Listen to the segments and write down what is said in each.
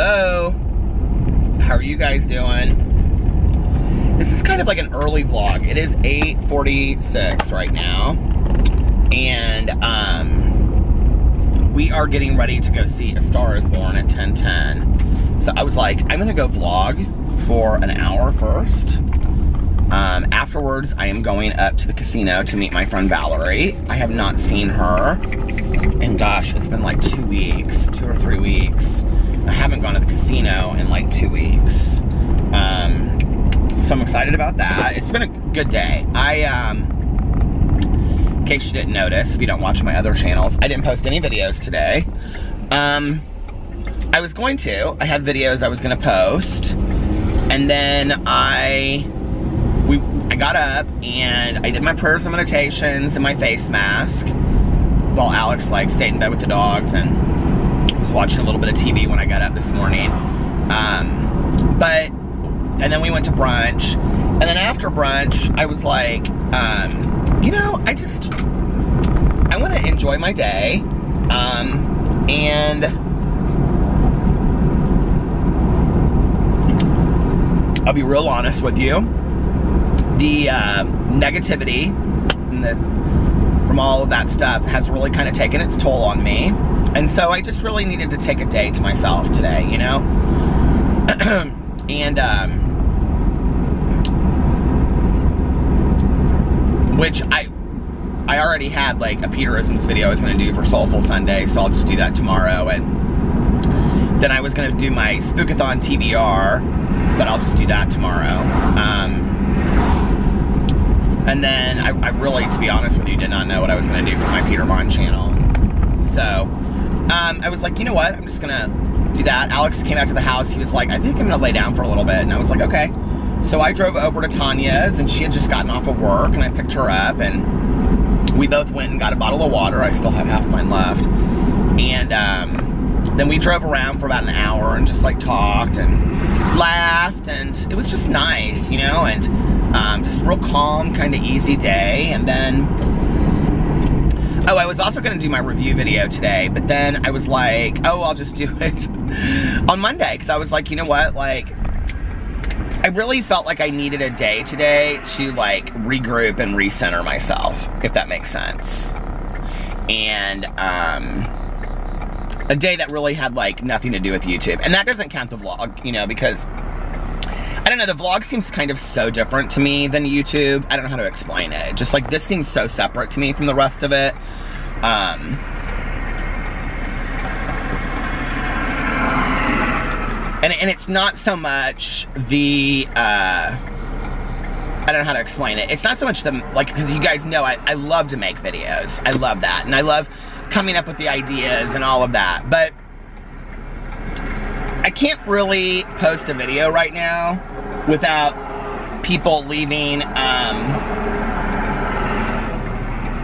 Hello. How are you guys doing? This is kind of like an early vlog. It is 8:46 right now. And we are getting ready to go see A Star Is Born at 10:10. So I was like, I'm gonna go vlog for an hour first. Afterwards, I am going up to the casino to meet my friend Valerie. I have not seen her. And gosh, it's been like 2 weeks, 2 or 3 weeks. I haven't gone to the casino in like 2 weeks. So I'm excited about that. It's been a good day. In case you didn't notice, if you don't watch my other channels, I didn't post any videos today. I was going to. I had videos I was gonna post. And then I got up and I did my prayers and meditations and my face mask while Alex like stayed in bed with the dogs and was watching a little bit of TV when I got up this morning. And then we went to brunch, and then after brunch I was like, you know, I want to enjoy my day, and I'll be real honest with you. The negativity and from all of that stuff has really kind of taken its toll on me. And so I just really needed to take a day to myself today, you know? And, which I already had like a Peterisms video I was going to do for Soulful Sunday, so I'll just do that tomorrow. And then I was going to do my Spookathon TBR, but I'll just do that tomorrow. And then I really, to be honest with you, did not know what I was going to do for my Peter Monn channel. So, I was like, you know what? I'm just going to do that. Alex came out to the house. He was like, I think I'm going to lay down for a little bit. And I was like, okay. So I drove over to Tanya's, and she had just gotten off of work, and I picked her up, and we both went and got a bottle of water. I still have half mine left. And then we drove around for about an hour and just like talked and laughed, and it was just nice, you know, and just real calm, kind of easy day. And then, oh, I was also going to do my review video today, but then I was like, oh, I'll just do it on Monday, because I was like, you know what, like, I really felt like I needed a day today to like regroup and recenter myself, if that makes sense. And a day that really had like nothing to do with YouTube. And that doesn't count the vlog, you know, because I don't know, the vlog seems kind of so different to me than YouTube. I don't know how to explain it. Just like this seems so separate to me from the rest of it. And it's not so much the, I don't know how to explain it. It's not so much the, like, because you guys know I love to make videos. I love that. And I love coming up with the ideas and all of that. But I can't really post a video right now without people leaving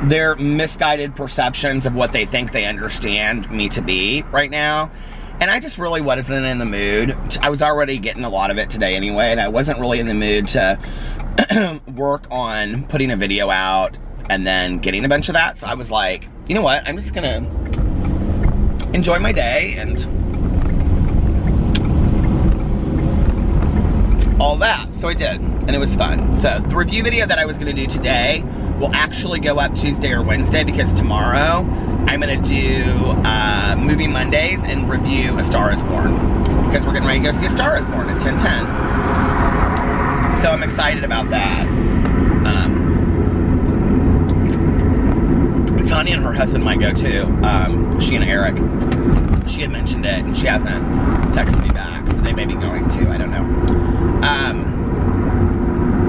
their misguided perceptions of what they think they understand me to be right now. And I just really wasn't in the mood. I was already getting a lot of it today anyway, and I wasn't really in the mood to work on putting a video out and then getting a bunch of that. So I was like, you know what, I'm just gonna enjoy my day and all that. So I did, and it was fun. So the review video that I was gonna do today will actually go up Tuesday or Wednesday, because tomorrow I'm gonna do Movie Mondays and review A Star Is Born, because we're getting ready to go see A Star Is Born at 10:10. So I'm excited about that. Tanya and her husband might go too. She and Eric. She had mentioned it, and she hasn't texted me back, so they may be going too. I don't know.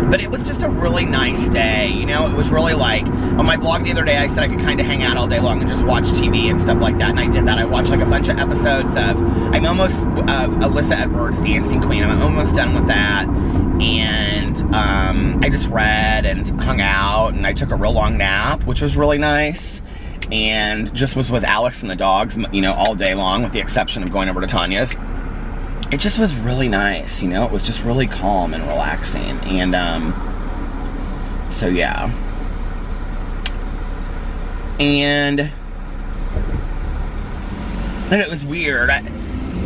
But it was just a really nice day, you know. It was really like, on my vlog the other day, I said I could kind of hang out all day long and just watch TV and stuff like that, and I did that. I watched like a bunch of episodes of Alyssa Edwards' Dancing Queen. I'm almost done with that, and I just read and hung out, and I took a real long nap, which was really nice, and just was with Alex and the dogs, you know, all day long, with the exception of going over to Tanya's. It just was really nice, you know. It was just really calm and relaxing, and so yeah. And it was weird.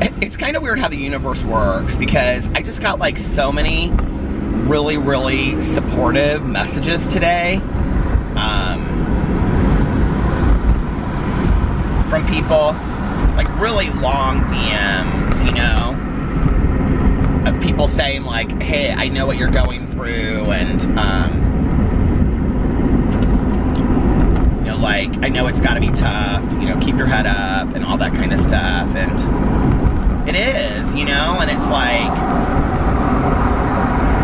it's kind of weird how the universe works, because I just got like so many really, really supportive messages today from people, like really long DMs, you know, of people saying like, hey, I know what you're going through, and you know, like, I know it's got to be tough, you know, keep your head up and all that kind of stuff. And it is, you know, and it's like,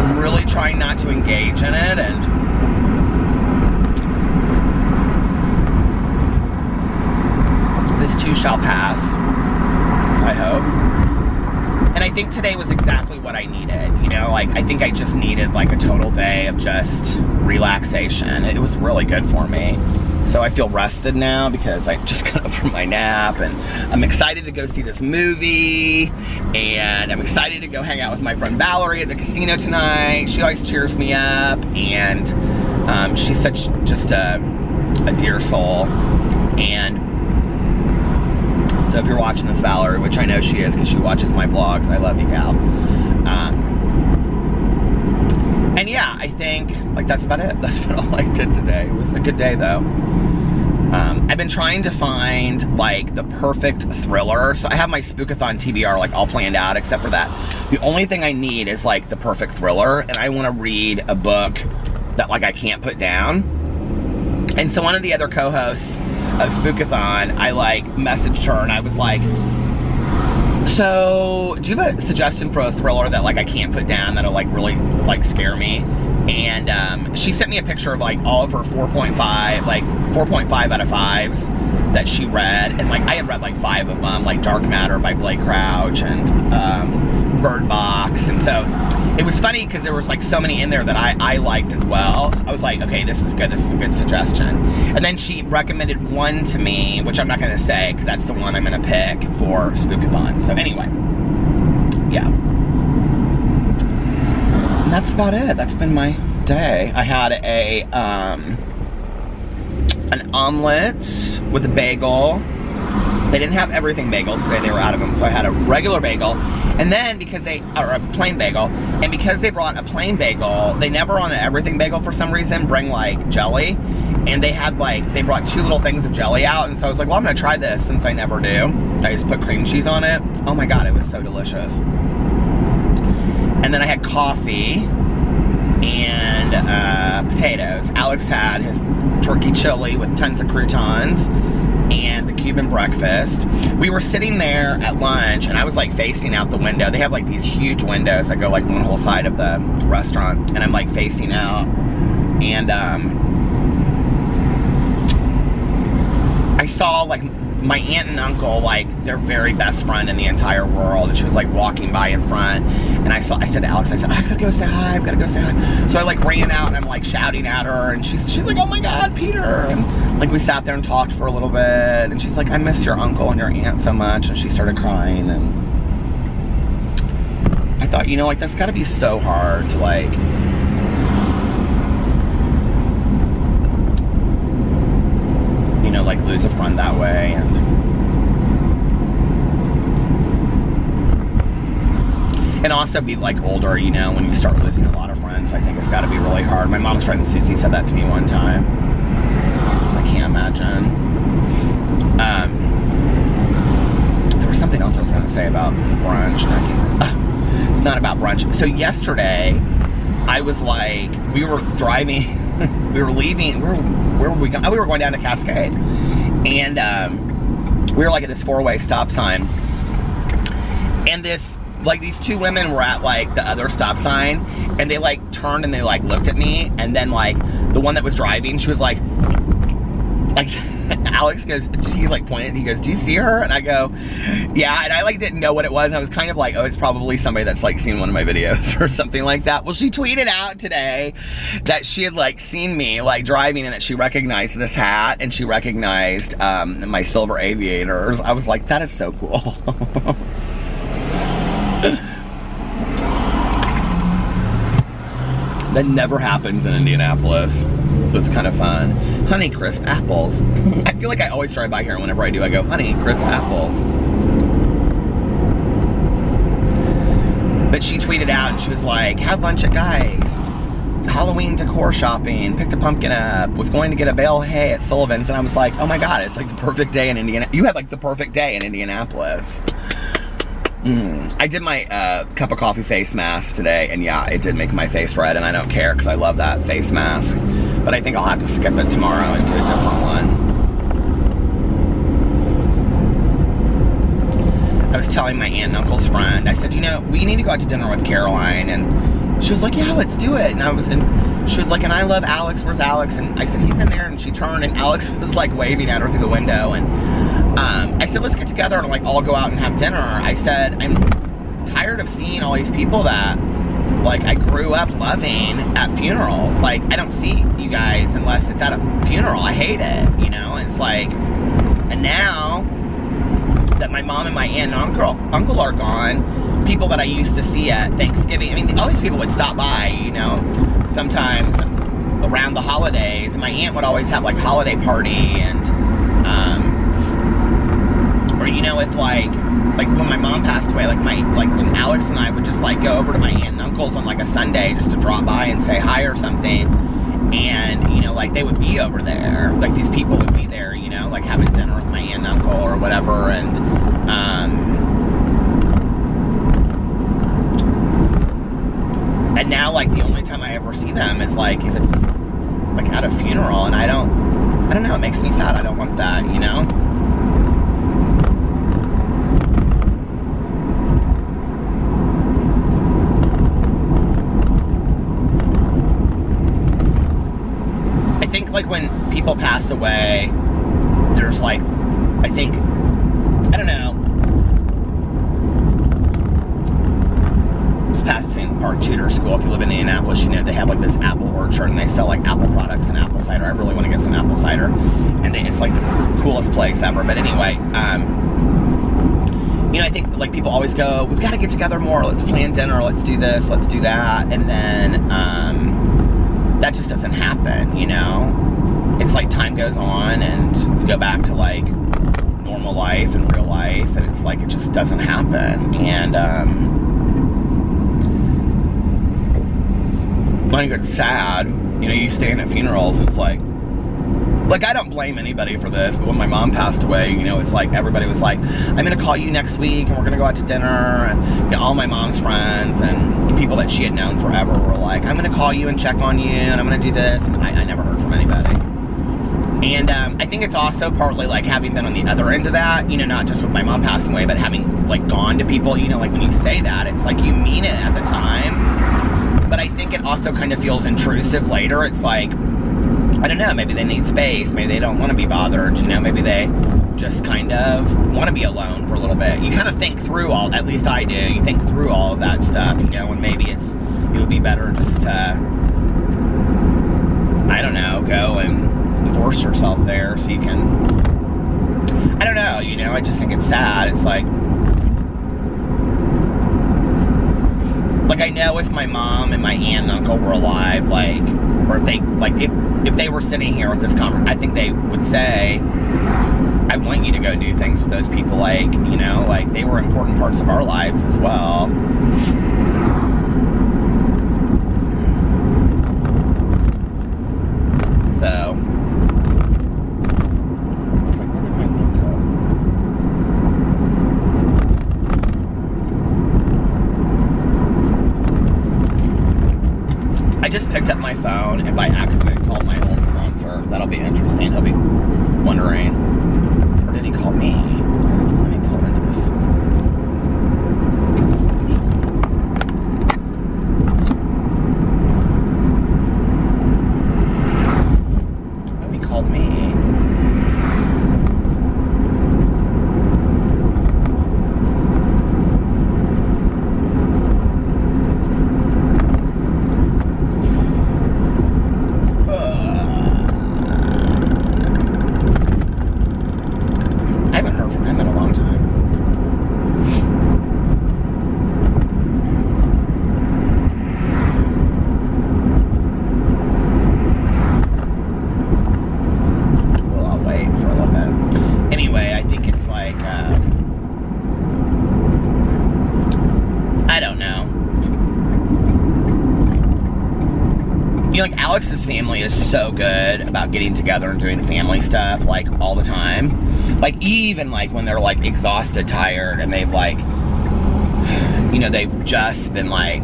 I'm really trying not to engage in it, and this too shall pass, I hope. And I think today was exactly what I needed, you know, like, I think I just needed like a total day of just relaxation. It was really good for me. So I feel rested now because I just got up from my nap, and I'm excited to go see this movie, and I'm excited to go hang out with my friend Valerie at the casino tonight. She always cheers me up, and she's such just a dear soul. And so if you're watching this, Valerie, which I know she is because she watches my vlogs, I love you, gal. And yeah, I think like that's about it. That's about all I did today. It was a good day though. I've been trying to find like the perfect thriller. So I have my Spookathon TBR like all planned out except for that. The only thing I need is like the perfect thriller, and I want to read a book that like I can't put down. And so one of the other co-hosts of Spookathon, I like messaged her and I was like, so do you have a suggestion for a thriller that like I can't put down that'll like really like scare me? And she sent me a picture of like all of her 4.5 out of 5s that she read, and like I had read like 5 of them, like Dark Matter by Blake Crouch and Bird Box. And so it was funny because there was like so many in there that I liked as well. So I was like, okay, this is good, this is a good suggestion. And then she recommended one to me, which I'm not going to say because that's the one I'm going to pick for Spookathon. So anyway, yeah. And that's about it. That's been my day. I had an omelet with a bagel. They didn't have everything bagels today, they were out of them, so I had a regular bagel, and then or a plain bagel, and because they brought a plain bagel, they never on an everything bagel for some reason bring like jelly, and they had like, they brought 2 little things of jelly out, and so I was like, well, I'm gonna try this since I never do. I just put cream cheese on it. Oh my god, it was so delicious. And then I had coffee and potatoes. Alex had his turkey chili with tons of croutons and the Cuban breakfast. We were sitting there at lunch, and I was like facing out the window. They have like these huge windows that go like one whole side of the restaurant, and I'm like facing out, and I saw like my aunt and uncle, like their very best friend in the entire world, and she was like walking by in front, and I said to Alex, I said, I gotta go say hi, I've gotta go say hi. So I like ran out, and I'm like shouting at her, and she's like, oh my god, Peter. And like we sat there and talked for a little bit, and she's like, I miss your uncle and your aunt so much, and she started crying. And I thought, you know, like that's gotta be so hard to like like lose a friend that way. And also be like older, you know, when you start losing a lot of friends, I think it's got to be really hard. My mom's friend Susie said that to me one time. I can't imagine. There was something else I was going to say about brunch, and I can't, it's not about brunch. So yesterday I was like, we were driving we were leaving, where were we going? Oh, we were going down to Cascade, and we were like at this 4-way stop sign, and these 2 women were at like the other stop sign, and they like turned and they like looked at me, and then like the one that was driving, she was like Alex goes, he like pointed, he goes, do you see her? And I go, yeah. And I like didn't know what it was. I was kind of like, oh, it's probably somebody that's like seen one of my videos or something like that. Well, she tweeted out today that she had like seen me like driving, and that she recognized this hat, and she recognized my silver aviators. I was like, that is so cool. That never happens in Indianapolis, so it's kind of fun. Honey crisp apples. I feel like I always drive by here, and whenever I do, I go, honey crisp apples. But she tweeted out and she was like, had lunch at Geist, Halloween decor shopping, picked a pumpkin up, was going to get a bale of hay at Sullivan's. And I was like, oh my God, it's like the perfect day in Indiana. You had like the perfect day in Indianapolis. I did my cup of coffee face mask today, and yeah, it did make my face red, and I don't care because I love that face mask. But I think I'll have to skip it tomorrow and do a different one. I was telling my aunt and uncle's friend, I said, you know, we need to go out to dinner with Caroline, and she was like, yeah, let's do it. And she was like, and I love Alex, where's Alex? And I said, he's in there, and she turned, and Alex was like waving at her through the window, and I said, let's get together and like all go out and have dinner. I said, I'm tired of seeing all these people that like I grew up loving at funerals. Like, I don't see you guys unless it's at a funeral. I hate it, you know? And it's like, and now that my mom and my aunt and uncle are gone, people that I used to see at Thanksgiving, I mean, all these people would stop by, you know, sometimes around the holidays. My aunt would always have like holiday party, and or you know, if like when my mom passed away, like when Alex and I would just like go over to my aunt and uncle's on like a Sunday just to drop by and say hi or something, and you know, like they would be over there, like these people would be there, you know, like having dinner with my aunt and uncle or whatever, and now like the only time I ever see them is like if it's like at a funeral, and I don't know, it makes me sad. I don't want that, you know? I think like when people pass away, there's like, I think, I don't know, I was passing Park Tudor School. If you live in Indianapolis, you know they have like this apple orchard, and they sell like apple products and apple cider. I really want to get some apple cider, and it's like the coolest place ever. But anyway, you know, I think like people always go, we've got to get together more, let's plan dinner, let's do this, let's do that, and then that just doesn't happen, you know? It's like time goes on and we go back to like normal life and real life, and it's like it just doesn't happen. And I think it's sad, you know, you stand at funerals and it's like I don't blame anybody for this, but when my mom passed away, you know, it's like everybody was like, I'm gonna call you next week and we're gonna go out to dinner, and you know, all my mom's friends and people that she had known forever were like, I'm gonna call you and check on you, and I'm gonna do this, and I never heard from anybody. And I think it's also partly like having been on the other end of that, you know, not just with my mom passing away, but having like gone to people, you know, like when you say that, it's like you mean it at the time, but I think it also kind of feels intrusive later. It's like, I don't know, maybe they need space, maybe they don't want to be bothered, you know, maybe they just kind of want to be alone for a little bit. You kind of think through at least I do, you think through all of that stuff, you know, and maybe it would be better just to, I don't know, go and force yourself there so you can, I don't know, you know, I just think it's sad. It's like I know if my mom and my aunt and uncle were alive, like, or if they, like, if they were sitting here with this conversation, I think they would say, I want you to go do things with those people, like, you know, like, they were important parts of our lives as well. So, it's like, where did my phone go? I just picked up my phone and by accident called my old sponsor. That'll be interesting. He'll be wondering, or did he call me? Let me pull into this. Oh, he called me. You know, like, Alex's family is so good about getting together and doing family stuff, like, all the time. Like, even, like, when they're, like, exhausted, tired, and they've, like, you know, they've just been, like,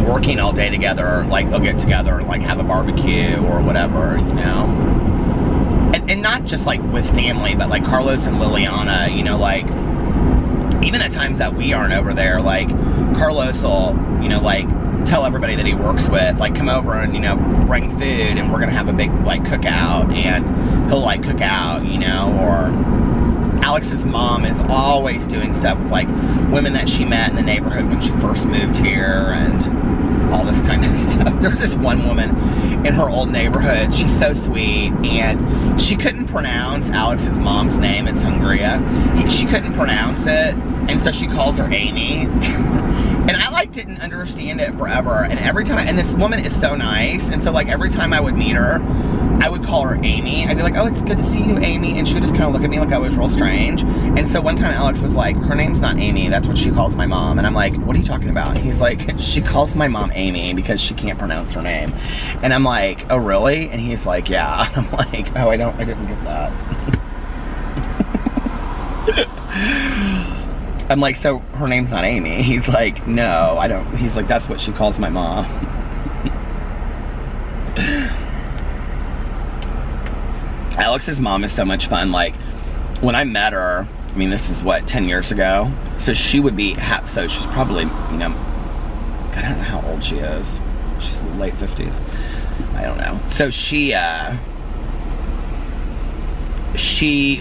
working all day together, like, they'll get together and, like, have a barbecue or whatever, you know? And not just, like, with family, but, like, Carlos and Liliana, you know, like, even at times that we aren't over there, like, Carlos will, you know, like, tell everybody that he works with, like, come over and, you know, bring food, and we're gonna have a big, like, cookout, and he'll, like, cook out, you know, or Alex's mom is always doing stuff with, like, women that she met in the neighborhood when she first moved here, and all this kind of stuff. There's this one woman in her old neighborhood, she's so sweet, and she couldn't pronounce Alex's mom's name. It's Hungria. She couldn't pronounce it, and so she calls her Amy. And I, like, didn't understand it forever, and every time, and this woman is so nice, and so, like, every time I would meet her, I would call her Amy. I'd be like, oh, it's good to see you, Amy. And she would just kind of look at me like I was real strange. And so one time Alex was like, her name's not Amy. That's what she calls my mom. And I'm like, what are you talking about? And he's like, she calls my mom Amy because she can't pronounce her name. And I'm like, oh, really? And he's like, yeah. And I'm like, oh, I didn't get that. I'm like, so her name's not Amy? He's like, no, I don't. He's like, that's what she calls my mom. Alex's mom is so much fun. Like, when I met her, I mean, this is what, 10 years ago? So she would be, so she's probably, you know, I don't know how old she is. She's late 50s. I don't know. So she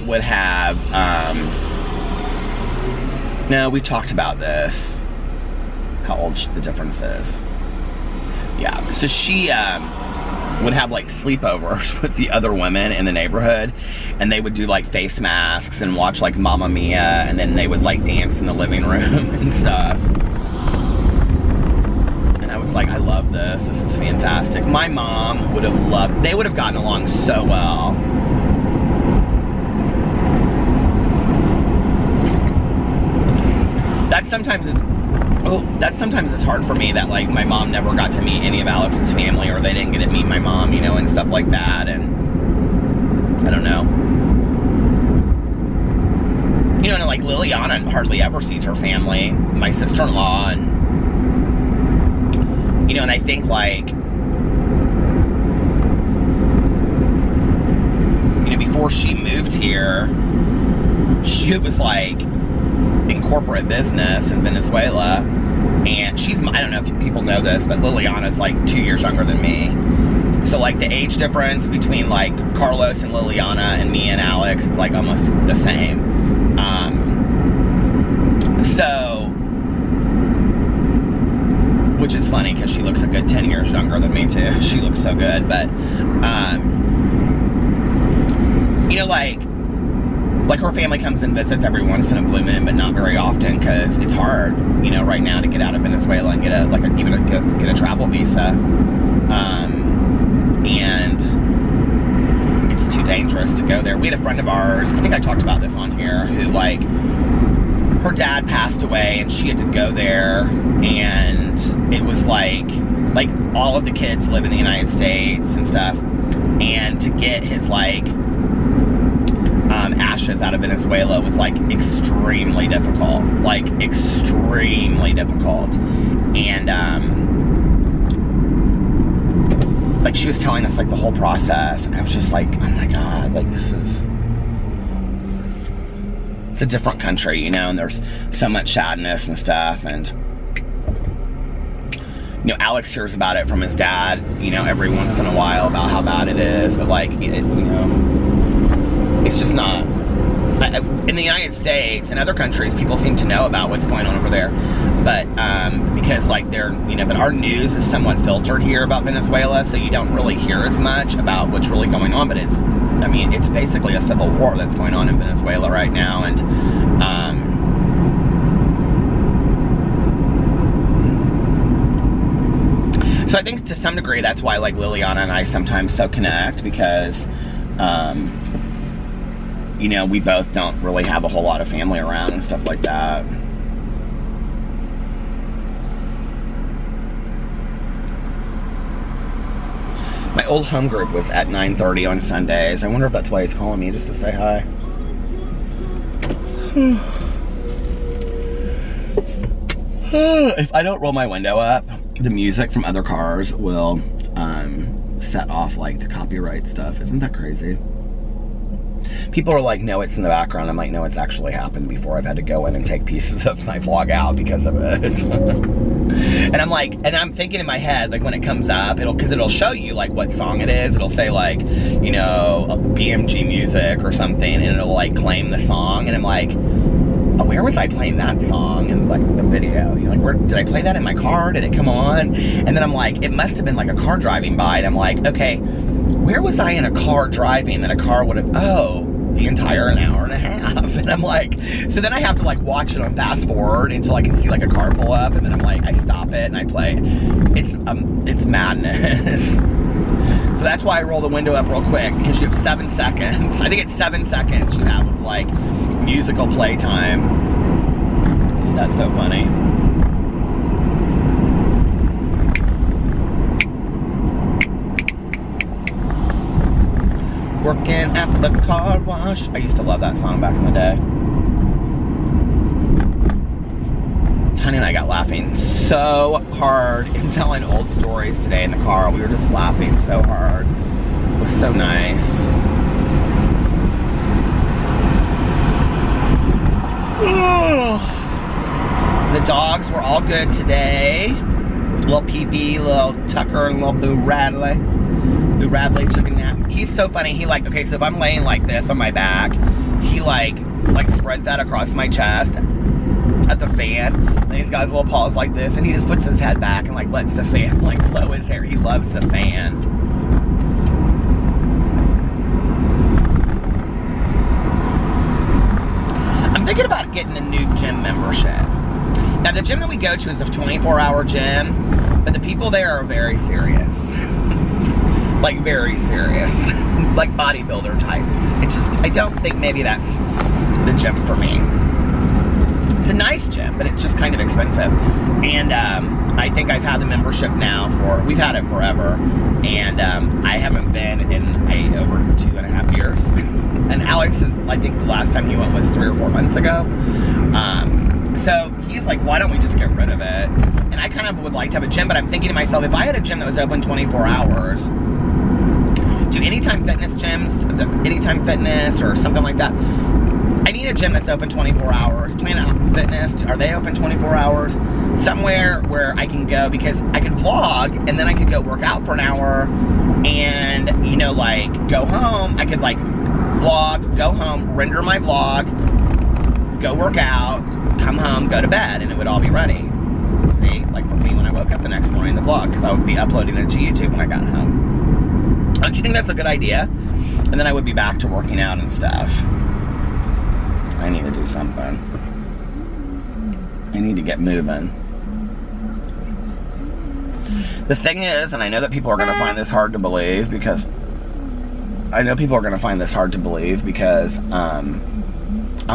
would have, no, we talked about this, how old the difference is. Yeah, so she, would have, like, sleepovers with the other women in the neighborhood, and they would do, like, face masks and watch, like, Mamma Mia, and then they would, like, dance in the living room and stuff. And I was like, I love this. This is fantastic. My mom would have loved, they would have gotten along so well. That sometimes it's hard for me that, like, my mom never got to meet any of Alex's family, or they didn't get to meet my mom, you know, and stuff like that, and I don't know. You know, and, like, Liliana hardly ever sees her family, my sister-in-law, and, you know, and I think, like, you know, before she moved here, she was, like, in corporate business in Venezuela, and she's, I don't know if people know this, but Liliana's, like, 2 years younger than me. So, like, the age difference between, like, Carlos and Liliana and me and Alex is, like, almost the same. Which is funny, because she looks a good 10 years younger than me, too. She looks so good, but, you know, like, her family comes and visits every once in a blue moon, but not very often, because it's hard, you know, right now to get out of Venezuela and get a travel visa, and it's too dangerous to go there. We had a friend of ours, I think I talked about this on here, who, like, her dad passed away, and she had to go there, and it was like all of the kids live in the United States and stuff, and to get his, like, ashes out of Venezuela was, like, extremely difficult, and like, she was telling us, like, the whole process, and I was just like, oh my god, like, it's a different country, you know, and there's so much sadness and stuff, and, you know, Alex hears about it from his dad, you know, every once in a while about how bad it is, but, like, you know, it's just not, in the United States and other countries, people seem to know about what's going on over there, but, because, like, they're, you know, but our news is somewhat filtered here about Venezuela, so you don't really hear as much about what's really going on, but it's, I mean, it's basically a civil war that's going on in Venezuela right now, and, so I think to some degree that's why, like, Liliana and I sometimes so connect, because, you know, we both don't really have a whole lot of family around and stuff like that. old home group was at 9:30 on Sundays. I wonder if that's why he's calling me, just to say hi. If I don't roll my window up, the music from other cars will set off like the copyright stuff. Isn't that crazy? People are like, no, it's in the background. I'm like, no, it's actually happened before. I've had to go in and take pieces of my vlog out because of it. And I'm like, and I'm thinking in my head, like when it comes up, because it'll show you like what song it is. It'll say like, you know, BMG music or something, and it'll like claim the song. And I'm like, oh, where was I playing that song in like the video? You know, like, where did I play that in my car? Did it come on? And then I'm like, it must have been like a car driving by. And I'm like, okay, where was I in a car driving that a car would have, the entire an hour and a half? And I'm like, so then I have to like watch it on fast forward until I can see like a car pull up, and then I'm like, I stop it and I play. It's madness. So that's why I roll the window up real quick, because you have 7 seconds. I think it's 7 seconds you have of like musical playtime. Isn't that so funny? Working at the car wash. I used to love that song back in the day. Honey and I got laughing so hard in telling old stories today in the car. We were just laughing so hard. It was so nice. The dogs were all good today. Little Pee-Pee, little Tucker, and little Boo Radley. Boo Radley took a nap. He's so funny. He like, okay, so if I'm laying like this on my back, he like spreads out across my chest at the fan, and he's got his little paws like this, and he just puts his head back and like lets the fan like blow his hair. He loves the fan. I'm thinking about getting a new gym membership. Now the gym that we go to is a 24-hour gym, but the people there are very serious. Like very serious. Like bodybuilder types. It's just, I don't think maybe that's the gym for me. It's a nice gym, but it's just kind of expensive. And I think I've had the membership now for, we've had it forever, and I haven't been in over 2.5 years. And Alex is, I think the last time he went was 3 or 4 months ago. So he's like, why don't we just get rid of it? And I kind of would like to have a gym, but I'm thinking to myself, if I had a gym that was open 24 hours, do Anytime Fitness gyms, Anytime Fitness or something like that. I need a gym that's open 24 hours. Planet Fitness, are they open 24 hours? Somewhere where I can go, because I could vlog and then I could go work out for an hour and, you know, like go home. I could like vlog, go home, render my vlog, go work out, come home, go to bed, and it would all be ready. See, like for me when I woke up the next morning, the vlog, because I would be uploading it to YouTube when I got home. Don't you think that's a good idea? And then I would be back to working out and stuff. I need to do something. I need to get moving. The thing is, and I know that people are going to find this hard to believe, because I don't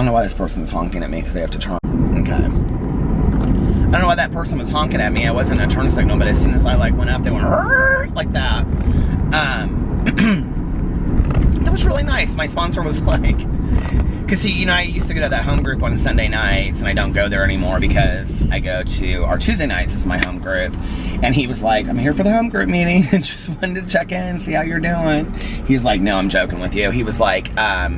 know why this person's honking at me, because they have to turn. Okay. I don't know why that person was honking at me. I wasn't a turn signal, but as soon as I like went up, they went like that. That was really nice. My sponsor was like, because see, you know, I used to go to that home group on Sunday nights, and I don't go there anymore because I go to our Tuesday nights is my home group. And he was like, I'm here for the home group meeting and just wanted to check in and see how you're doing. He's like, no, I'm joking with you. He was like, I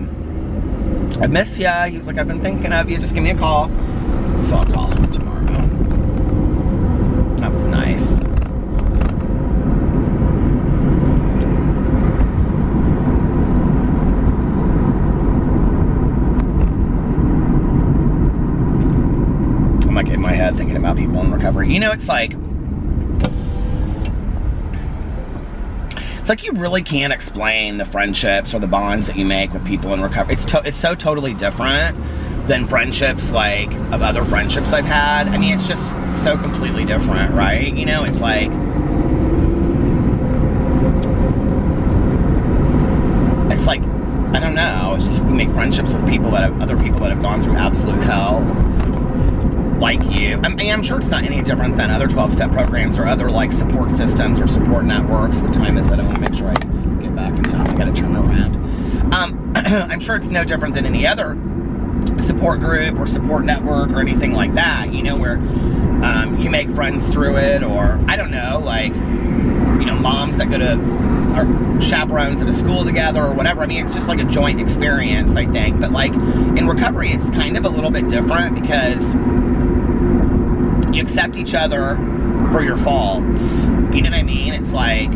miss ya. He was like, I've been thinking of you. Just give me a call. So I'll call him tomorrow. That was nice. I'm like in my head thinking about people in recovery. You know, it's like you really can't explain the friendships or the bonds that you make with people in recovery. It's so totally different than friendships like of other friendships I've had. I mean, it's just so completely different, right? You know, it's like, I don't know. It's just you make friendships with people other people that have gone through absolute hell. like you. I mean, I'm sure it's not any different than other 12-step programs or other like support systems or support networks. What time is it? I want to make sure I get back in time. I got to turn around. I'm sure it's no different than any other support group or support network or anything like that, you know, where you make friends through it, or I don't know, like, you know, moms that go to, or chaperones at a school together or whatever. I mean, it's just like a joint experience, I think. But like in recovery, it's kind of a little bit different because you accept each other for your faults. You know what I mean? It's like,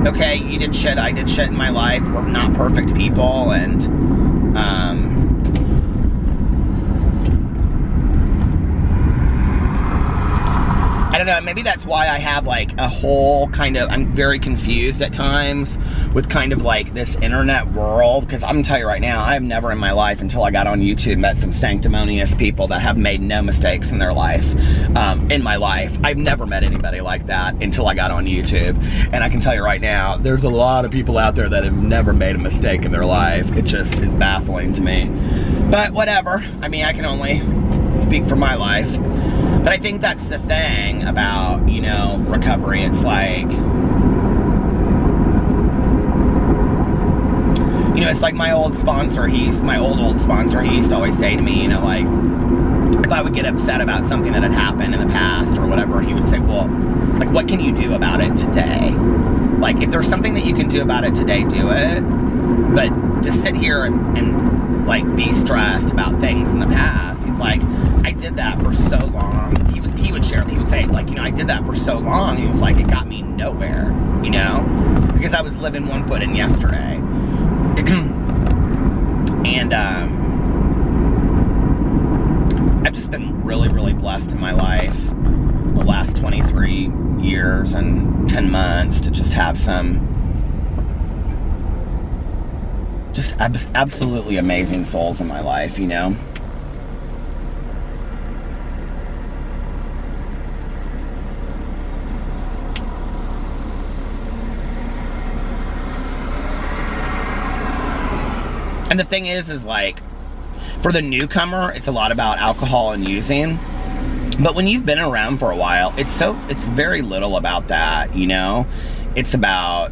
okay, you did shit, I did shit in my life. We're not perfect people, and I don't know, maybe that's why I have like a whole kind of, I'm very confused at times with kind of like this internet world, because I'm gonna tell you right now, I've never in my life until I got on YouTube met some sanctimonious people that have made no mistakes in their life, in my life. I've never met anybody like that until I got on YouTube, and I can tell you right now, there's a lot of people out there that have never made a mistake in their life. It just is baffling to me, but whatever. I mean, I can only speak for my life. But I think that's the thing about, you know, recovery. It's like, you know, it's like my old sponsor, my old sponsor, he used to always say to me, you know, like, if I would get upset about something that had happened in the past or whatever, he would say, well, like, what can you do about it today? Like, if there's something that you can do about it today, do it. But to sit here and like, be stressed about things in the past, he's like, I did that for so long. He would share, he would say, like, you know, I did that for so long. He was like, it got me nowhere, you know, because I was living one foot in yesterday. And I've just been really, really blessed in my life the last 23 years and 10 months to just have some just absolutely amazing souls in my life, you know. And the thing is like, for the newcomer, it's a lot about alcohol and using. But when you've been around for a while, it's very little about that, you know? It's about,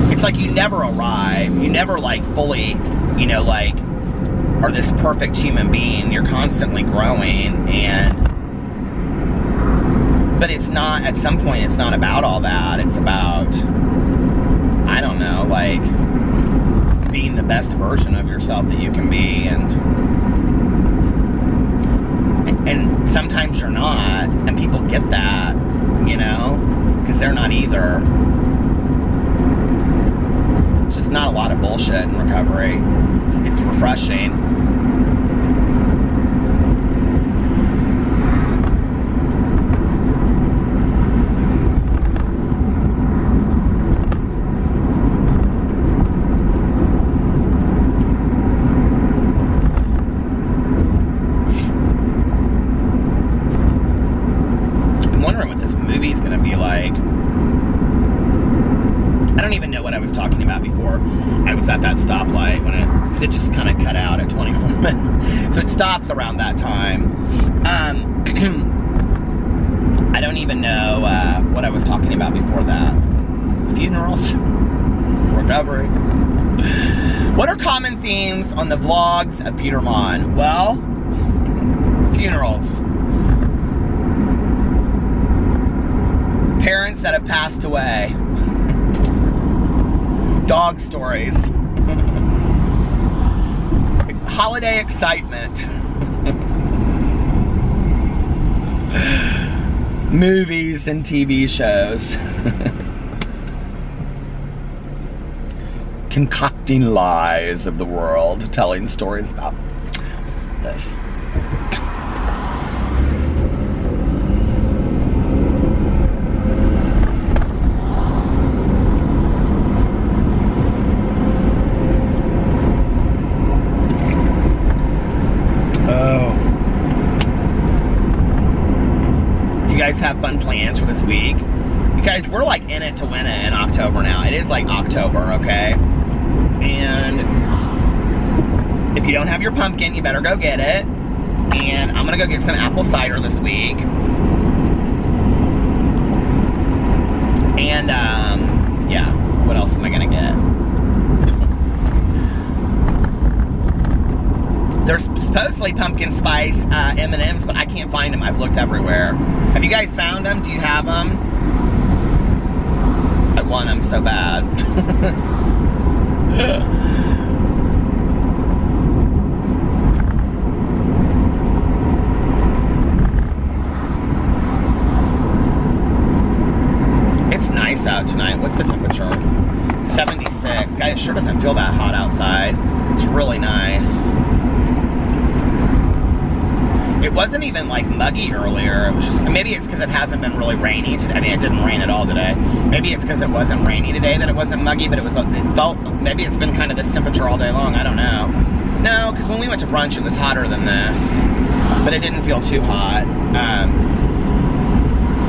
it's like you never arrive. You never, like, fully, you know, like, are this perfect human being. You're constantly growing, but it's not, at some point, it's not about all that. It's about, I don't know, like, being the best version of yourself that you can be, and sometimes you're not, and people get that, you know, because they're not either. It's just not a lot of bullshit in recovery. It's refreshing. At that stoplight when it just kind of cut out at 24 minutes, so it stops around that time. I don't even know what I was talking about before that. Funerals, recovery. What are common themes on the vlogs of Peter Monn? Well, funerals, parents that have passed away, dog stories, holiday excitement, movies and TV shows, concocting lies of the world, telling stories about this. Have fun plans for this week. You guys, we're like in it to win it in October. October now. It is like October, okay? And if you don't have your pumpkin, you better go get it. And I'm gonna go get some apple cider this week. And, yeah, what else am I gonna get? There's supposedly pumpkin spice M&Ms, but I can't find them. I've looked everywhere. Have you guys found them? Do you have them? I want them so bad. It's nice out tonight. What's the temperature? 76. Guys, it sure doesn't feel that hot outside. It's really nice. It wasn't even like muggy earlier. It was just, maybe it's because it hasn't been really rainy today. I mean, it didn't rain at all today. Maybe it's because it wasn't rainy today that it wasn't muggy, but it felt, maybe it's been kind of this temperature all day long. I don't know. No, because when we went to brunch, it was hotter than this, but it didn't feel too hot.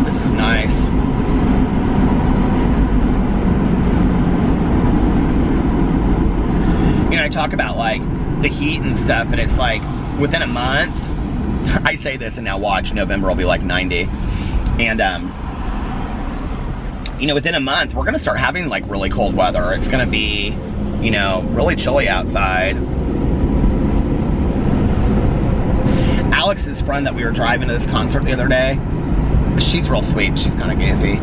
This is nice. You know, I talk about like the heat and stuff, but it's like within a month, I say this and now watch, November will be like 90. And, you know, within a month, we're going to start having like really cold weather. It's going to be, you know, really chilly outside. Alex's friend that we were driving to this concert the other day, she's real sweet. She's kind of goofy.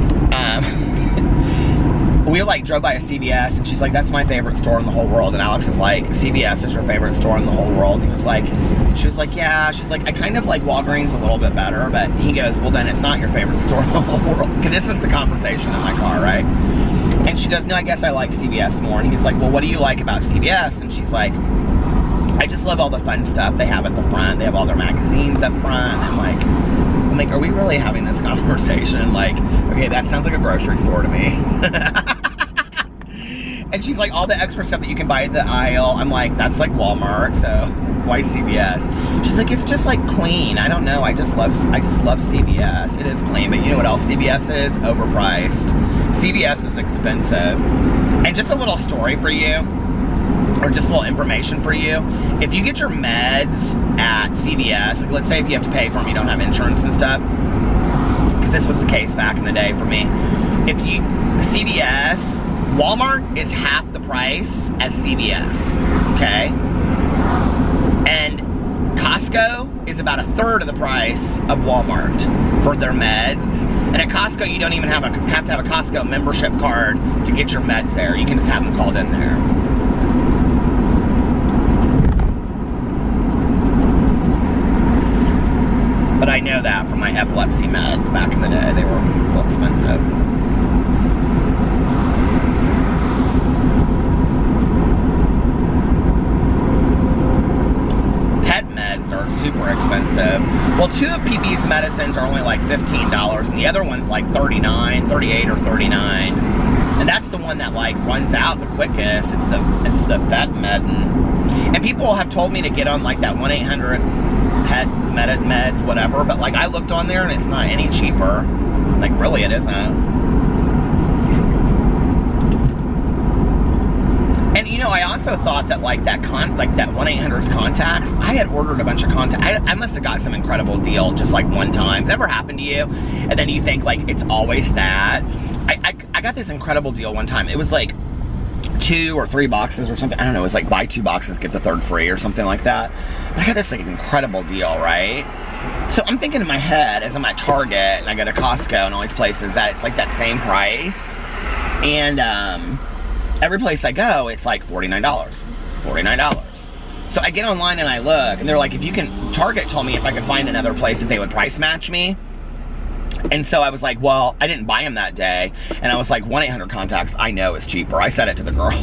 We like drove by a CVS and she's like, that's my favorite store in the whole world. And Alex was like, CVS is your favorite store in the whole world? And he was like, she was like, yeah. She's like, I kind of like Walgreens a little bit better. But he goes, well, then it's not your favorite store in the whole world. Because this is the conversation in my car, right? And she goes, no, I guess I like CVS more. And he's like, well, what do you like about CVS? And she's like, I just love all the fun stuff they have at the front. They have all their magazines up front. I'm like, are we really having this conversation? Like, okay, that sounds like a grocery store to me. And she's like, all the extra stuff that you can buy at the aisle. I'm like, that's like Walmart, so why CVS? She's like, it's just like clean. I don't know. I just love CVS. It is clean, but you know what else CVS is? Overpriced. CVS is expensive. And just a little story for you, or just a little information for you. If you get your meds at CVS, like let's say if you have to pay for them, you don't have insurance and stuff, because this was the case back in the day for me. If you, CVS, Walmart is half the price as CVS, okay? And Costco is about a third of the price of Walmart for their meds. And at Costco, you don't even have to have a Costco membership card to get your meds there. You can just have them called in there. But I know that from my epilepsy meds back in the day. They were a little expensive. Are super expensive. Well, two of PP's medicines are only like $15 and the other one's like $39, $38 or $39. And that's the one that like runs out the quickest. It's the vet med. And people have told me to get on like that 1-800-PET meds, whatever, but like I looked on there and it's not any cheaper. Like really it isn't. And you know, I also thought that like that 1-800's contacts, I had ordered a bunch of contacts. I must have got some incredible deal just like one time. Has that ever happened to you? And then you think like it's always that. I got this incredible deal one time. It was like 2 or 3 boxes or something. I don't know. It was like buy 2 boxes, get the 3rd free or something like that. But I got this like incredible deal, right? So I'm thinking in my head as I'm at Target and I go to Costco and all these places that it's like that same price. And every place I go, it's like $49. $49. So I get online and I look, and they're like, if you can, Target told me if I could find another place, if they would price match me. And so I was like, well, I didn't buy them that day. And I was like, 1-800 contacts, I know is cheaper. I said it to the girl.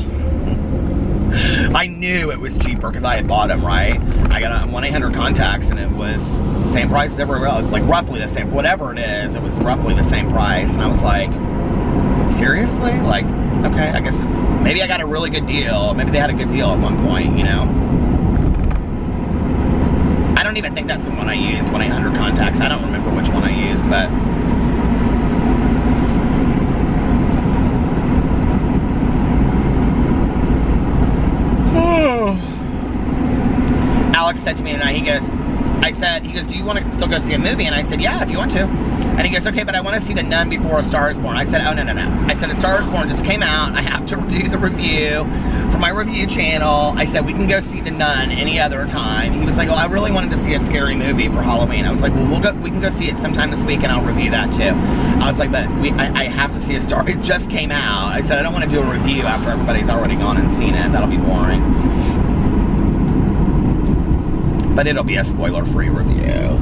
I knew it was cheaper because I had bought them, right? I got a 1-800 contacts and it was the same price as everywhere else. It's like roughly the same, whatever it is, it was roughly the same price. And I was like, seriously? Like, okay, I guess it's, maybe I got a really good deal. Maybe they had a good deal at one point, you know? I don't even think that's the one I used, 1-800 contacts. I don't remember which one I used, but said to me tonight, he goes, do you want to still go see a movie? And I said, yeah, if you want to. And he goes, okay, but I want to see The Nun before A Star Is Born. I said, oh, no. I said, A Star Is Born just came out. I have to do the review for my review channel. I said, we can go see The Nun any other time. He was like, well, I really wanted to see a scary movie for Halloween. I was like, well, we can go see it sometime this week and I'll review that too. I was like, but I have to see A Star. It just came out. I said, I don't want to do a review after everybody's already gone and seen it. That'll be boring. But it'll be a spoiler-free review.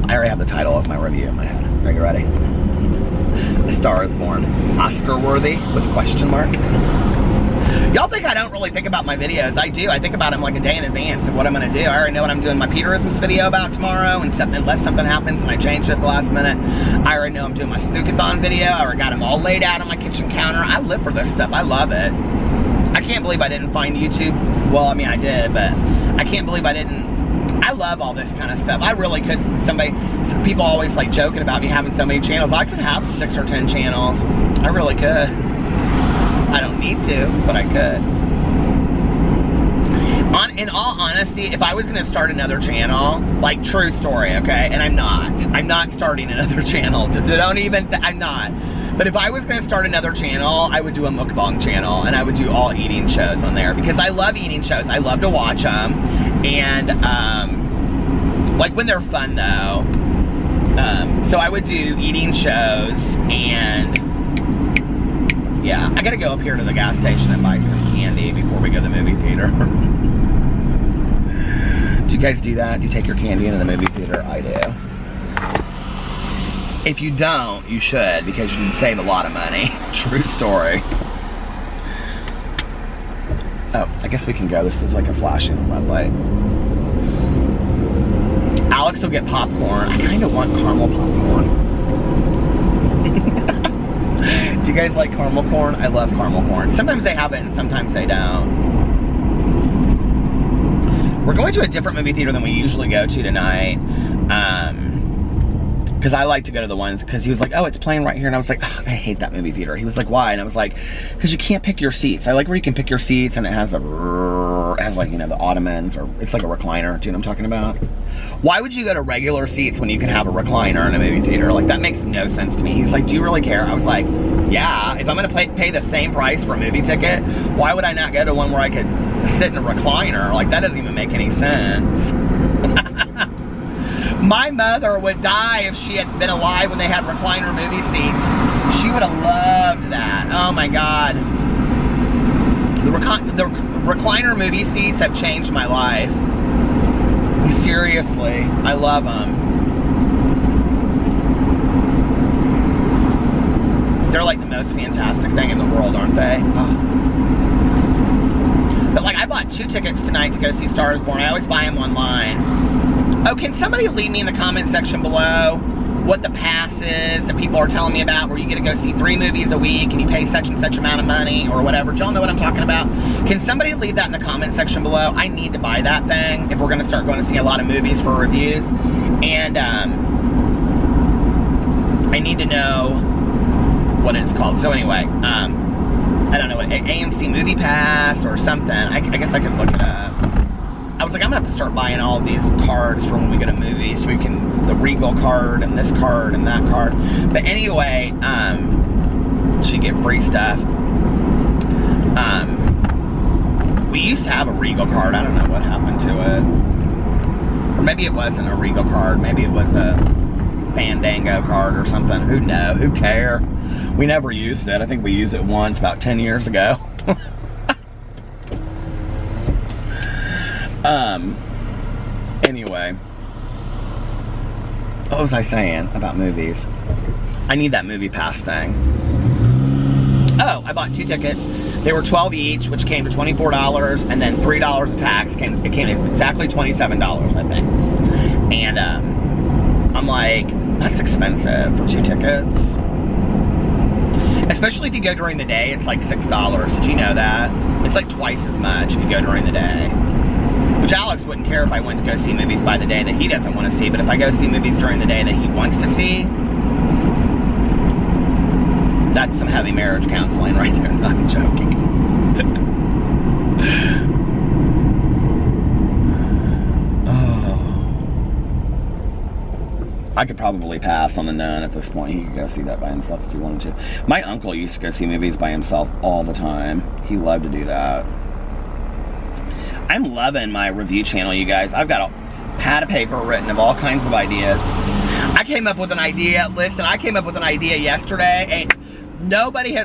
I already have the title of my review in my head. Are you ready? A Star Is Born. Oscar-worthy with a question mark. Y'all think I don't really think about my videos. I do. I think about them like a day in advance of what I'm going to do. I already know what I'm doing my Peterisms video about tomorrow, and unless something happens and I changed it at the last minute. I already know I'm doing my Spookathon video. I already got them all laid out on my kitchen counter. I live for this stuff. I love it. I can't believe I didn't find YouTube. Well, I mean, I did, but I can't believe I didn't. I love all this kind of stuff. I really could. People always like joking about me having so many channels. I could have 6 or 10 channels. I really could. I don't need to, but I could. In all honesty, if I was going to start another channel, like true story, okay, and I'm not starting another channel. I'm not. But if I was going to start another channel, I would do a mukbang channel, and I would do all eating shows on there, because I love eating shows. I love to watch them, and like when they're fun though. So I would do eating shows, and yeah, I gotta go up here to the gas station and buy some candy before we go to the movie theater. Do you guys do that? Do you take your candy into the movie theater? I do. If you don't, you should, because you can save a lot of money. True story. Oh, I guess we can go. This is like a flashing red light. Alex will get popcorn. I kind of want caramel popcorn. Do you guys like caramel corn? I love caramel corn. Sometimes they have it and sometimes they don't. We're going to a different movie theater than we usually go to tonight. Because I like to go to the ones, because he was like, oh, it's playing right here. And I was like, oh, I hate that movie theater. He was like, why? And I was like, because you can't pick your seats. I like where you can pick your seats, and it has like, you know, the ottomans, or it's like a recliner. Do you know what I'm talking about? Why would you go to regular seats when you can have a recliner in a movie theater? Like, that makes no sense to me. He's like, do you really care? I was like, yeah. If I'm going to pay the same price for a movie ticket, why would I not go to one where I could sit in a recliner? Like, that doesn't even make any sense. My mother would die if she had been alive when they had recliner movie seats. She would have loved that. Oh my God. The recliner movie seats have changed my life. Seriously, I love them. They're like the most fantastic thing in the world, aren't they? Oh. But like, I bought 2 tickets tonight to go see Star Is Born. I always buy them online. Oh, can somebody leave me in the comment section below what the pass is that people are telling me about, where you get to go see 3 movies a week and you pay such and such amount of money or whatever? Do y'all know what I'm talking about? Can somebody leave that in the comment section below? I need to buy that thing if we're going to start going to see a lot of movies for reviews. And I need to know what it's called. So anyway, I don't know, what AMC Movie Pass or something. I guess I could look it up. I was like, I'm gonna have to start buying all of these cards for when we go to movies. So we can, the Regal card and this card and that card. But anyway, so you get free stuff. We used to have a Regal card. I don't know what happened to it. Or maybe it wasn't a Regal card. Maybe it was a Fandango card or something. Who knows? Who cares? We never used it. I think we used it once about 10 years ago. Anyway, what was I saying about movies? I need that movie pass thing. Oh, I bought 2 tickets. They were $12 each, which came to $24, and then $3 of tax. It came to exactly $27, I think. And I'm like, that's expensive for 2 tickets. Especially if you go during the day, it's like $6. Did you know that? It's like twice as much if you go during the day. Which Alex wouldn't care if I went to go see movies by the day that he doesn't want to see, but if I go see movies during the day that he wants to see, that's some heavy marriage counseling right there. No, I'm joking. I could probably pass on the Nun at this point. He could go see that by himself if he wanted to. My uncle used to go see movies by himself all the time. He loved to do that. I'm loving my review channel, you guys. I've got a pad of paper written of all kinds of ideas. I came up with an idea. Listen, I came up with an idea yesterday. Ain't nobody. I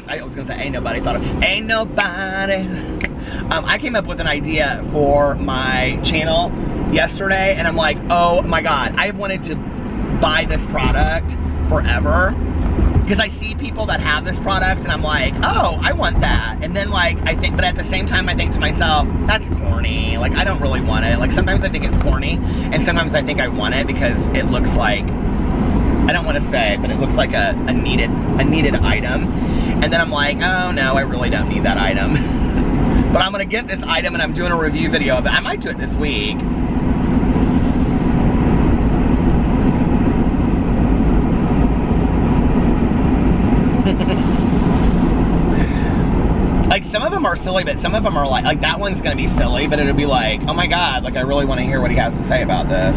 came up with an idea for my channel yesterday, and I'm like, oh my God, I've wanted to buy this product forever because I see people that have this product and I'm like, oh, I want that. And then like, but at the same time I think to myself, that's corny. Like, I don't really want it. Like, sometimes I think it's corny and sometimes I think I want it because it looks like, I don't want to say, but it looks like a needed item. And then I'm like, oh no, I really don't need that item. But I'm gonna get this item and I'm doing a review video of it. I might do it this week. Like, some of them are silly, but some of them are like that one's gonna be silly, but it'll be like, oh my God, like I really want to hear what he has to say about this.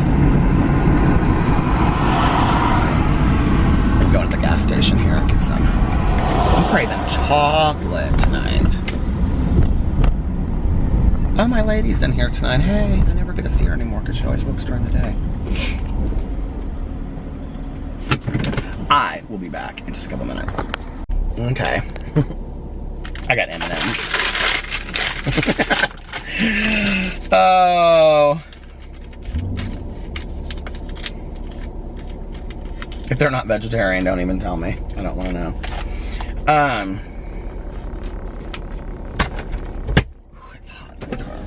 I'm going to the gas station here and get some. I'm craving chocolate tonight. Oh, my lady's in here tonight. Hey, I never get to see her anymore because she always works during the day. I will be back in just a couple minutes. Okay. I got M&M's. Oh. If they're not vegetarian, don't even tell me. I don't want to know. It's hot in this car.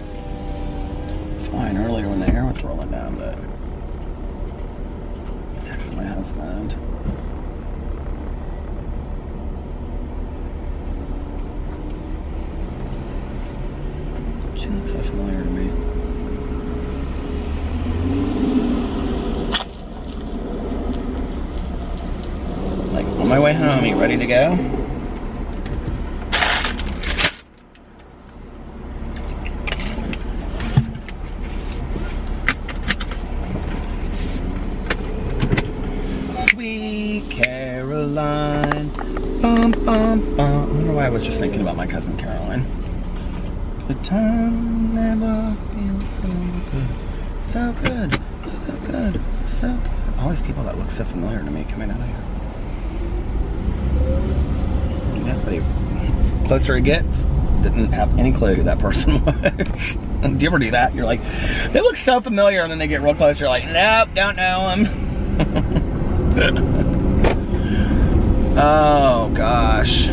It's fine earlier when the air was rolling down, but I texted my husband. She looks so familiar to me. Like, on my way home, you ready to go? Sweet Caroline, bum, bum, bum. I wonder why I was just thinking about my cousin Caroline. The time never feels so good, so good, so good, so good. All these people that look so familiar to me coming out of here. Yeah, but the closer it gets, didn't have any clue who that person was. Do you ever do that? You're like, they look so familiar, and then they get real close. You're like, nope, don't know them. Oh gosh.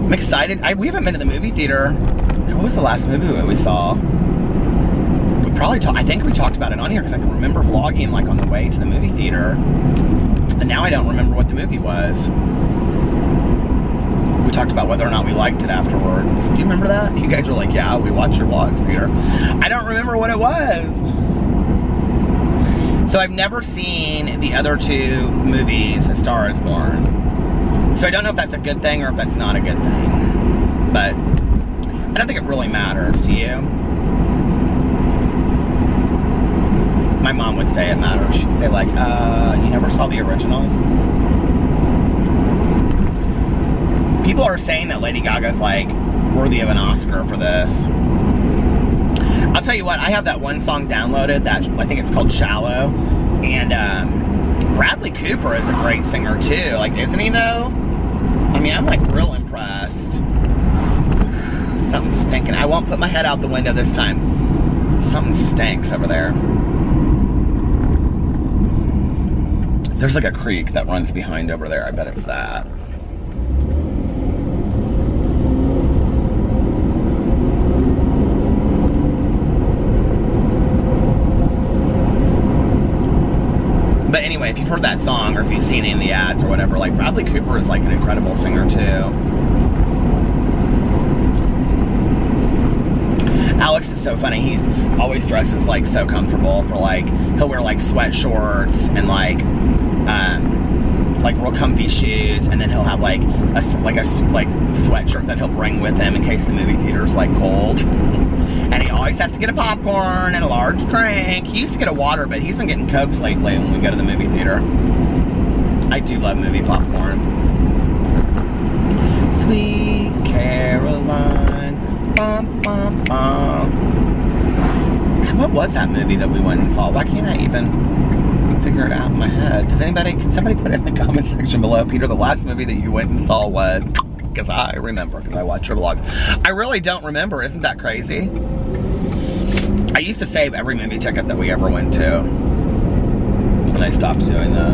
I'm excited. We haven't been to the movie theater. What was the last movie we saw? We probably I think we talked about it on here because I can remember vlogging like on the way to the movie theater. And now I don't remember what the movie was. We talked about whether or not we liked it afterwards. Do you remember that? You guys were like, yeah, we watched your vlogs, Peter. I don't remember what it was. So I've never seen the other two movies, A Star Is Born. So I don't know if that's a good thing or if that's not a good thing. But I don't think it really matters to you. My mom would say it matters. She'd say like, you never saw the originals? People are saying that Lady Gaga's like worthy of an Oscar for this. I'll tell you what, I have that one song downloaded that I think it's called Shallow. And Bradley Cooper is a great singer too. Like, isn't he though? I mean, I'm like real impressed. Something's stinking. I won't put my head out the window this time. Something stinks over there. There's like a creek that runs behind over there. I bet it's that. But anyway, if you've heard that song or if you've seen any of the ads or whatever, like Bradley Cooper is like an incredible singer too. Alex is so funny. He's always dresses like so comfortable for like, he'll wear like sweatshorts and like like real comfy shoes, and then he'll have like a sweatshirt that he'll bring with him in case the movie theater's like cold. And he always has to get a popcorn and a large drink. He used to get a water, but he's been getting Cokes lately when we go to the movie theater. I do love movie popcorn. Sweet Caroline. Bum, bum, bum. What was that movie that we went and saw? Why can't I even figure it out in my head? Can somebody put it in the comment section below? Peter, the last movie that you went and saw was... Because I remember, because I watch your vlogs. I really don't remember. Isn't that crazy? I used to save every movie ticket that we ever went to. And I stopped doing that.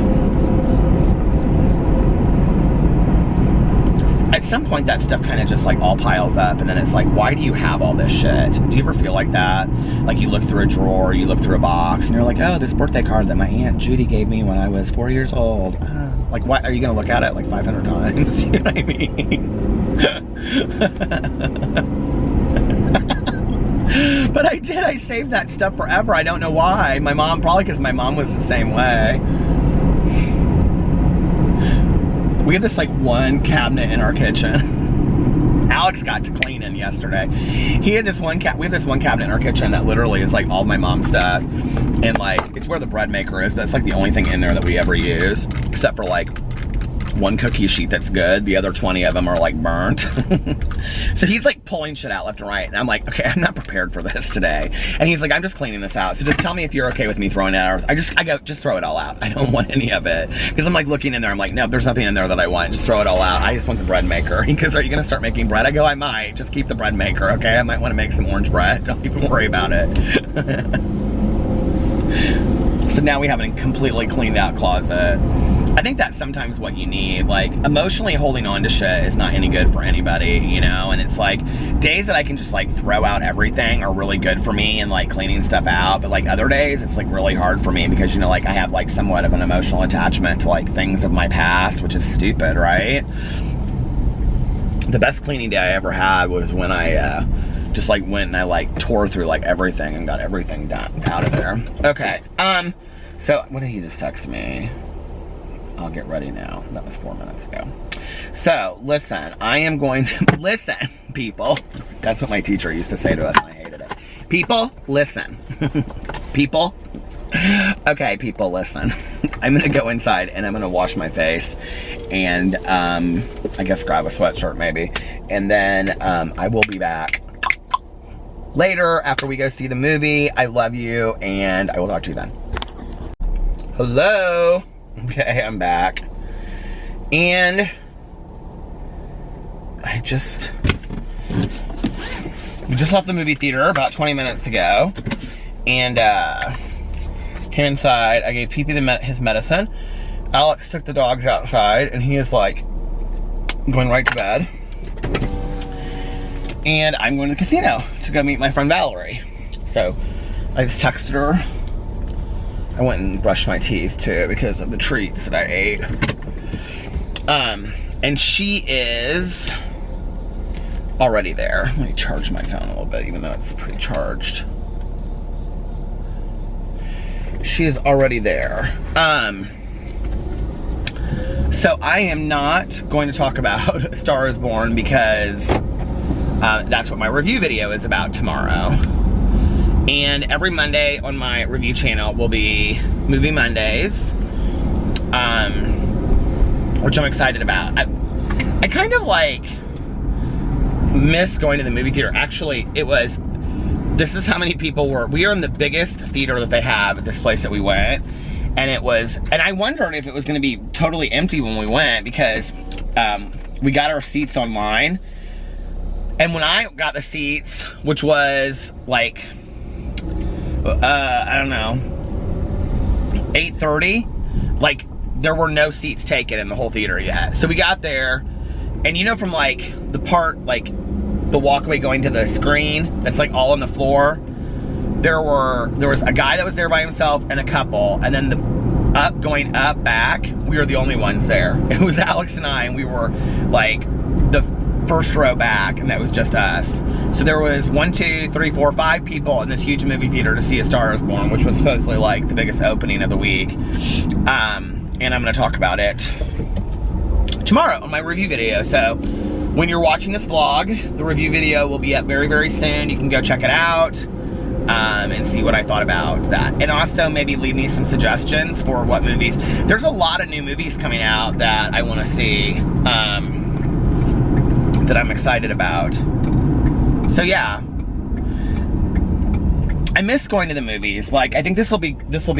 At some point, that stuff kind of just like all piles up, and then it's like, why do you have all this shit? Do you ever feel like that? Like you look through a drawer, you look through a box, and you're like, oh, this birthday card that my Aunt Judy gave me when I was 4 years old. Like, what, are you gonna look at it like 500 times? You know what I mean? But I did, I saved that stuff forever. I don't know why. My mom, probably because my mom was the same way. We have this like one cabinet in our kitchen. Alex got to cleaning yesterday. He had this one we have this one cabinet in our kitchen that literally is like all my mom's stuff. And like, it's where the bread maker is, but it's like the only thing in there that we ever use. Except for like one cookie sheet that's good. The other 20 of them are like burnt. So he's like pulling shit out left and right. And I'm like, okay, I'm not prepared for this today. And he's like, I'm just cleaning this out. So just tell me if you're okay with me throwing it out. I go, just throw it all out. I don't want any of it. Because I'm like looking in there. I'm like, no, there's nothing in there that I want. Just throw it all out. I just want the bread maker. He goes, are you going to start making bread? I go, I might. Just keep the bread maker, okay? I might want to make some orange bread. Don't even worry about it. So now we have a completely cleaned out closet. I think that's sometimes what you need. Like, emotionally holding on to shit is not any good for anybody, you know? And it's like, days that I can just like throw out everything are really good for me and like cleaning stuff out. But like other days, it's like really hard for me because, you know, like I have like somewhat of an emotional attachment to like things of my past, which is stupid, right? The best cleaning day I ever had was when I just like went and I like tore through like everything and got everything done out of there. Okay, so what did he just text me? I'll get ready now. That was 4 minutes ago. So, listen, I am going to, listen, people. That's what my teacher used to say to us and I hated it. People, listen. People. Okay, people, listen. I'm gonna go inside and I'm gonna wash my face and I guess grab a sweatshirt maybe. And then I will be back later after we go see the movie. I love you and I will talk to you then. Hello. Okay, I'm back. And we just left the movie theater about 20 minutes ago. And came inside. I gave Pee-Pee his medicine. Alex took the dogs outside and he is like going right to bed. And I'm going to the casino to go meet my friend Valerie. So I just texted her. I went and brushed my teeth too because of the treats that I ate. And she is already there. Let me charge my phone a little bit, even though it's pretty charged. She is already there. So I am not going to talk about Star is Born because that's what my review video is about tomorrow. And every Monday on my review channel will be Movie Mondays, which I'm excited about. I kind of like miss going to the movie theater. Actually, this is how many people were. We are in the biggest theater that they have at this place that we went. And I wondered if it was gonna be totally empty when we went because we got our seats online. And when I got the seats, which was like, I don't know, 8:30, like there were no seats taken in the whole theater yet. So we got there, and you know from like the part, like the walkway going to the screen, that's like all on the floor, there was a guy that was there by himself and a couple, and then going up back, we were the only ones there. It was Alex and I, and we were like the first row back, and that was just us. So there was 1, 2, 3, 4, 5 people in this huge movie theater to see A Star is Born, which was supposedly like the biggest opening of the week. And I'm gonna talk about it tomorrow on my review video. So when you're watching this vlog, the review video will be up very, very soon. You can go check it out and see what I thought about that. And also maybe leave me some suggestions for what movies. There's a lot of new movies coming out that I want to see, that I'm excited about. So yeah. I miss going to the movies. Like, I think this will be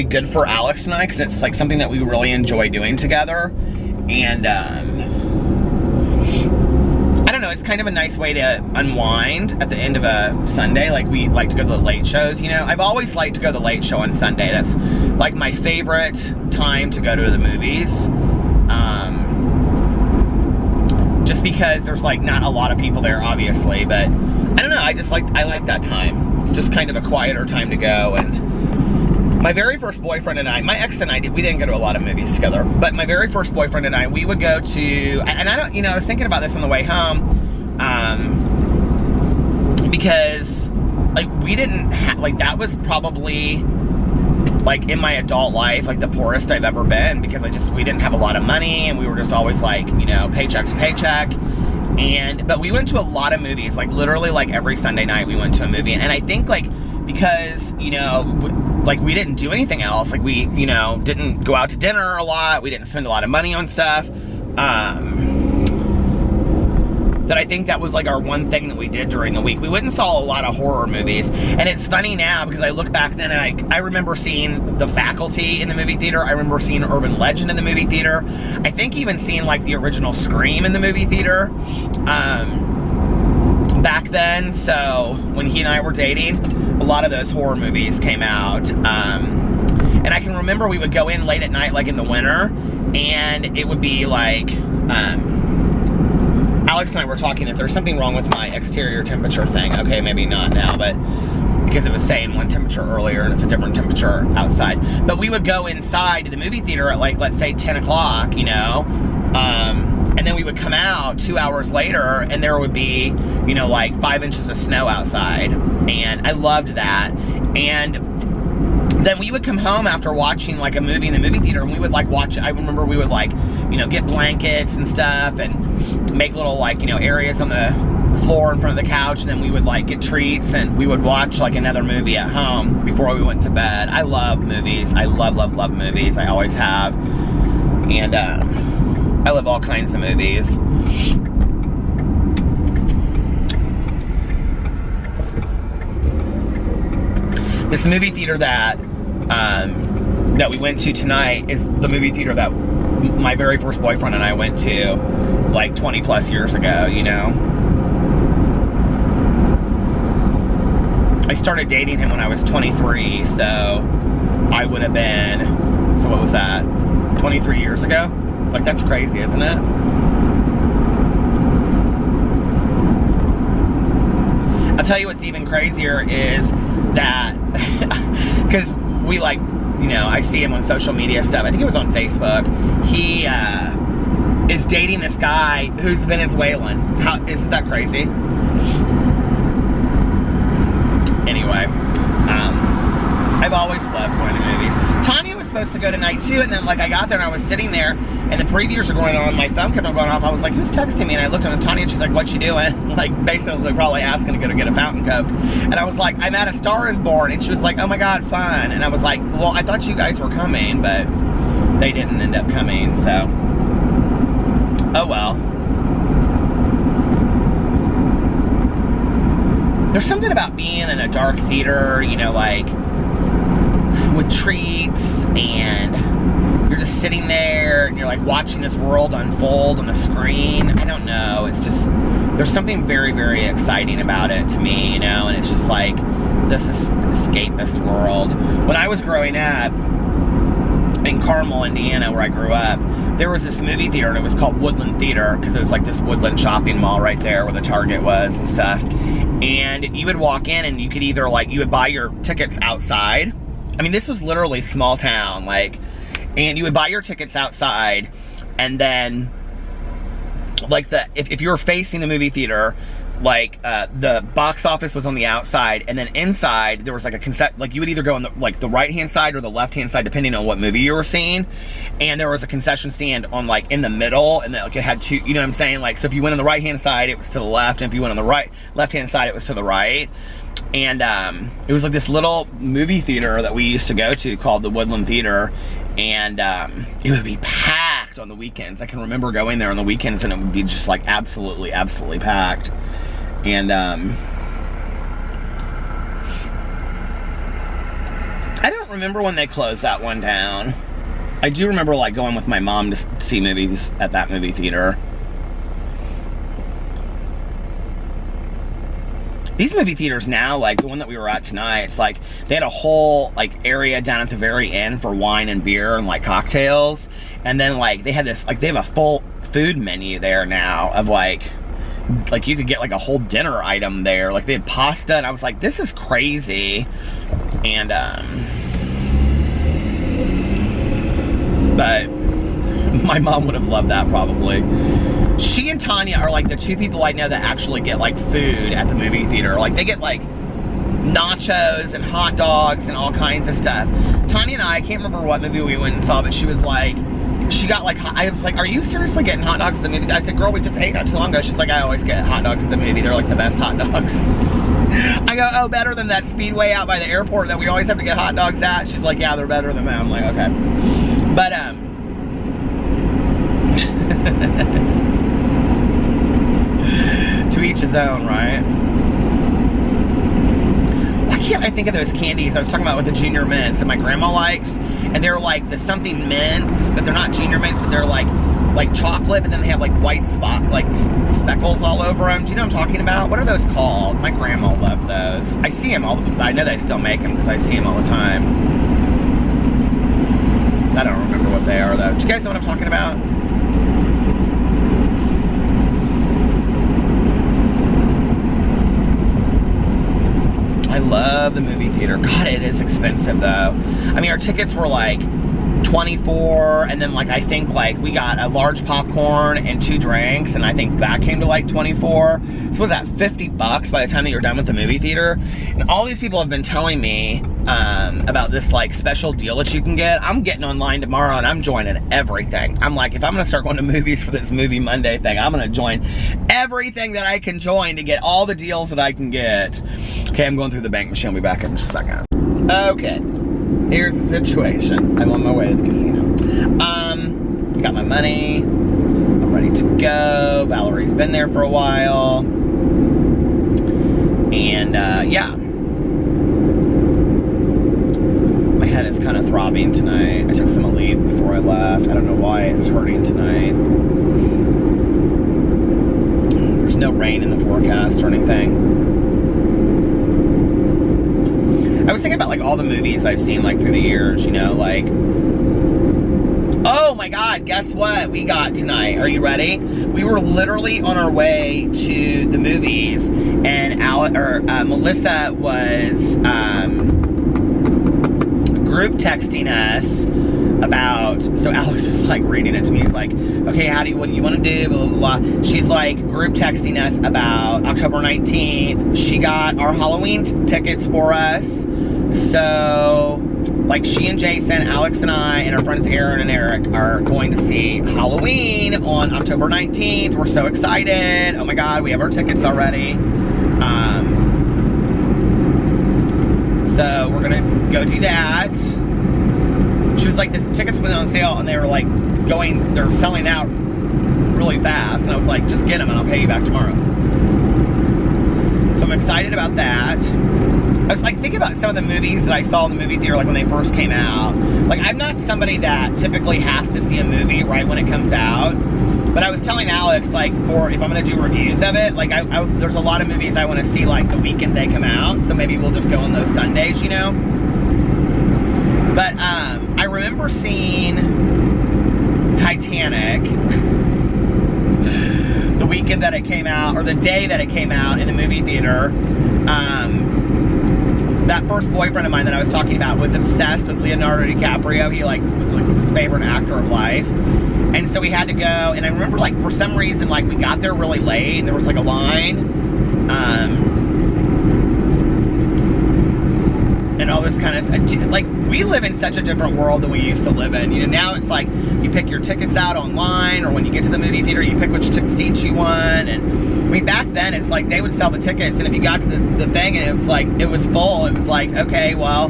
good for Alex and I, because it's like something that we really enjoy doing together. And I don't know, it's kind of a nice way to unwind at the end of a Sunday. Like, we like to go to the late shows, you know. I've always liked to go to the late show on Sunday. That's like my favorite time to go to the movies. Just because there's like not a lot of people there, obviously, but I don't know, I like that time. It's just kind of a quieter time to go. And my very first boyfriend and I, my ex and I, we didn't go to a lot of movies together, but my very first boyfriend and I, we would go to, and I don't, you know, I was thinking about this on the way home, because like we didn't have, like that was probably like in my adult life, like the poorest I've ever been, because we didn't have a lot of money, and we were just always like, you know, paycheck to paycheck. But we went to a lot of movies, like literally like every Sunday night we went to a movie. And I think like, because, you know, like we didn't do anything else, like we, you know, didn't go out to dinner a lot, we didn't spend a lot of money on stuff, that I think that was like our one thing that we did during the week. We went and saw a lot of horror movies. And it's funny now, because I look back then and I remember seeing The Faculty in the movie theater. I remember seeing Urban Legend in the movie theater. I think even seeing like the original Scream in the movie theater back then. So when he and I were dating, a lot of those horror movies came out. And I can remember we would go in late at night, like in the winter, and it would be like, Alex and I were talking if there's something wrong with my exterior temperature thing. Okay, maybe not now, but because it was saying one temperature earlier and it's a different temperature outside. But we would go inside to the movie theater at like, let's say 10 o'clock, you know, and then we would come out 2 hours later and there would be, you know, like 5 inches of snow outside. And I loved that. And then we would come home after watching like a movie in the movie theater, and we would like watch, I remember we would like, you know, get blankets and stuff and make little like, you know, areas on the floor in front of the couch, and then we would like get treats and we would watch like another movie at home before we went to bed. I love movies. I love movies. I always have. And I love all kinds of movies. This movie theater that we went to tonight is the movie theater that my very first boyfriend and I went to like 20 plus years ago, you know. I started dating him when I was 23, so I would have been, so what was that, 23 years ago? Like, that's crazy, isn't it? I'll tell you what's even crazier is that, because we like, you know, I see him on social media stuff. I think it was on Facebook. He is dating this guy who's Venezuelan. How, isn't that crazy? Anyway, I've always loved going to movies. Tanya was supposed to go tonight too, and then like I got there and I was sitting there and the previews are going on, my phone kept on going off. I was like, who's texting me? And I looked and it was Tanya, and she's like, what you doing? Like basically probably asking to go to get a fountain Coke. And I was like, I'm at A Star Is Born. And she was like, oh my God, fun. And I was like, well, I thought you guys were coming, but they didn't end up coming, so. Oh well. There's something about being in a dark theater, you know, like with treats, and you're just sitting there and you're like watching this world unfold on the screen. I don't know, it's just, there's something very, very exciting about it to me, you know, and it's just like this escapist world. When I was growing up in Carmel, Indiana, where I grew up, there was this movie theater and it was called Woodland Theater, because it was like this Woodland shopping mall right there where the Target was and stuff. And you would walk in and you could either like, you would buy your tickets outside. I mean, this was literally small town, like, and you would buy your tickets outside, and then like if you were facing the movie theater, like the box office was on the outside, and then inside there was like like you would either go on the like the right hand side or the left hand side depending on what movie you were seeing, and there was a concession stand on like in the middle, and then like it had two, you know what I'm saying, like so if you went on the right hand side it was to the left, and if you went on the left hand side it was to the right. And it was like this little movie theater that we used to go to called the Woodland Theater, and it would be packed on the weekends. I can remember going there on the weekends and it would be just like absolutely packed. And I don't remember when they closed that one down. I do remember like going with my mom to see movies at that movie theater. These movie theaters now, like the one that we were at tonight, it's like they had a whole like area down at the very end for wine and beer and like cocktails, and then like they had this, like they have a full food menu there now of like you could get like a whole dinner item there. Like they had pasta, and I was like, this is crazy. And but my mom would have loved that probably. She and Tanya are like the two people I know that actually get like food at the movie theater. Like they get like nachos and hot dogs and all kinds of stuff. Tanya and I can't remember what movie we went and saw, but she was like, she got like, I was like, are you seriously getting hot dogs at the movie? I said, girl, we just ate not too long ago. She's like, I always get hot dogs at the movie. They're like the best hot dogs. I go, oh, better than that Speedway out by the airport that we always have to get hot dogs at? She's like, yeah, they're better than that. I'm like, okay. But, to each his own, right? Why can't I think of those candies I was talking about with the Junior Mints that my grandma likes? And they're like the something mints, but they're not Junior Mints, but they're like chocolate, but then they have like white spot, like speckles all over them. Do you know what I'm talking about? What are those called? My grandma loved those. I see them all the time. I know they still make them because I see them all the time. I don't remember what they are though. Do you guys know what I'm talking about? I love the movie theater. God, it is expensive though. I mean, our tickets were like $24, and then like I think like we got a large popcorn and 2 drinks, and I think that came to like $24. So was that $50 by the time that you're done with the movie theater? And all these people have been telling me about this like special deal that you can get. I'm getting online tomorrow and I'm joining everything. I'm like, if I'm gonna start going to movies for this Movie Monday thing, I'm gonna join everything that I can join to get all the deals that I can get. Okay, I'm going through the bank machine. I'll be back in just a second. Okay. Here's the situation. I'm on my way to the casino. Got my money. I'm ready to go. Valerie's been there for a while. And, yeah. My head is kind of throbbing tonight. I took some Aleve before I left. I don't know why it's hurting tonight. There's no rain in the forecast or anything. I was thinking about like all the movies I've seen like through the years, you know, like, oh my God, guess what we got tonight? Are you ready? We were literally on our way to the movies, and Melissa was group texting us about, so Alex was like reading it to me. He's like, okay, what do you want to do? Blah, blah, blah. She's like group texting us about October 19th. She got our Halloween tickets for us. So, like, she and Jason, Alex and I, and our friends Aaron and Eric are going to see Halloween on October 19th. We're so excited. Oh my God, we have our tickets already. So, we're gonna go do that. She was like, the tickets went on sale, and they were like they're selling out really fast. And I was like, just get them and I'll pay you back tomorrow. So I'm excited about that. I was like thinking about some of the movies that I saw in the movie theater, like when they first came out. Like, I'm not somebody that typically has to see a movie right when it comes out. But I was telling Alex, like, if I'm gonna do reviews of it, like there's a lot of movies I want to see like the weekend they come out. So maybe we'll just go on those Sundays, you know? But I remember seeing Titanic the weekend that it came out, or the day that it came out in the movie theater. That first boyfriend of mine that I was talking about was obsessed with Leonardo DiCaprio. He like was like his favorite actor of life. And so we had to go, and I remember like for some reason like we got there really late and there was like a line. And all this kind of stuff. Like, we live in such a different world than we used to live in. You know, now it's like you pick your tickets out online, or when you get to the movie theater, you pick which seats you want. And I mean, back then it's like they would sell the tickets, and if you got to the thing and it was like it was full, it was like, okay, well,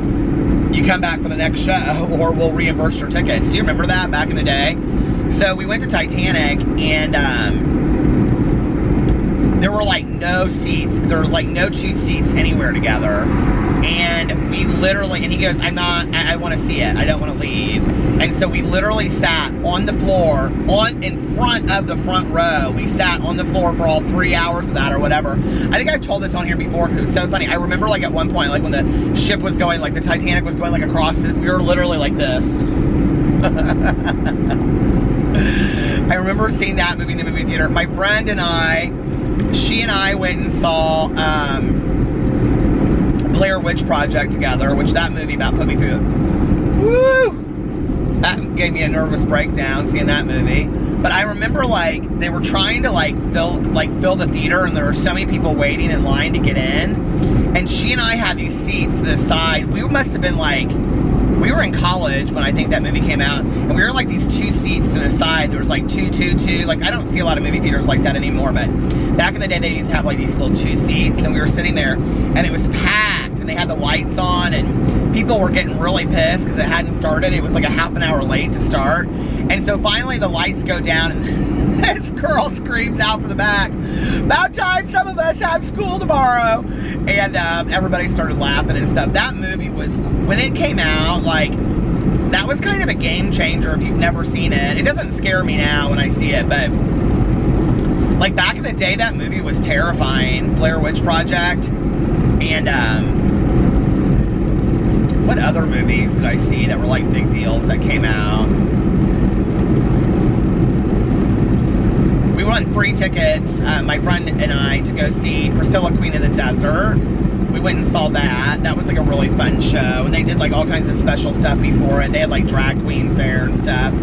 you come back for the next show, or we'll reimburse your tickets. Do you remember that back in the day? So we went to Titanic, and there were like no seats. There was like no two seats anywhere together. And we literally, and he goes, I want to see it. I don't want to leave. And so we literally sat on the floor, in front of the front row. We sat on the floor for all 3 hours of that or whatever. I think I've told this on here before because it was so funny. I remember like at one point, like when the ship was going, like the Titanic was going like across it, we were literally like this. I remember seeing that movie in the movie theater. My friend and I, she and I went and saw Blair Witch Project together, which that movie about put me through. Woo! That gave me a nervous breakdown seeing that movie. But I remember like they were trying to fill the theater, and there were so many people waiting in line to get in. And she and I had these seats to the side. We must have been like, we were in college when I think that movie came out, and we were in like these two seats to the side. There was like two. Like, I don't see a lot of movie theaters like that anymore, but back in the day they used to have like these little two seats, and we were sitting there, and it was packed, and they had the lights on, and people were getting really pissed because it hadn't started. It was like a half an hour late to start. And so finally the lights go down, and this girl screams out from the back, "About time some of us have school tomorrow." And everybody started laughing and stuff. That movie was, when it came out, like, that was kind of a game changer if you've never seen it. It doesn't scare me now when I see it, but like back in the day, that movie was terrifying. Blair Witch Project. And what other movies did I see that were like big deals that came out? We won free tickets, my friend and I, to go see Priscilla, Queen of the Desert. We went and saw that. That was like a really fun show, and they did like all kinds of special stuff before it. They had like drag queens there and stuff.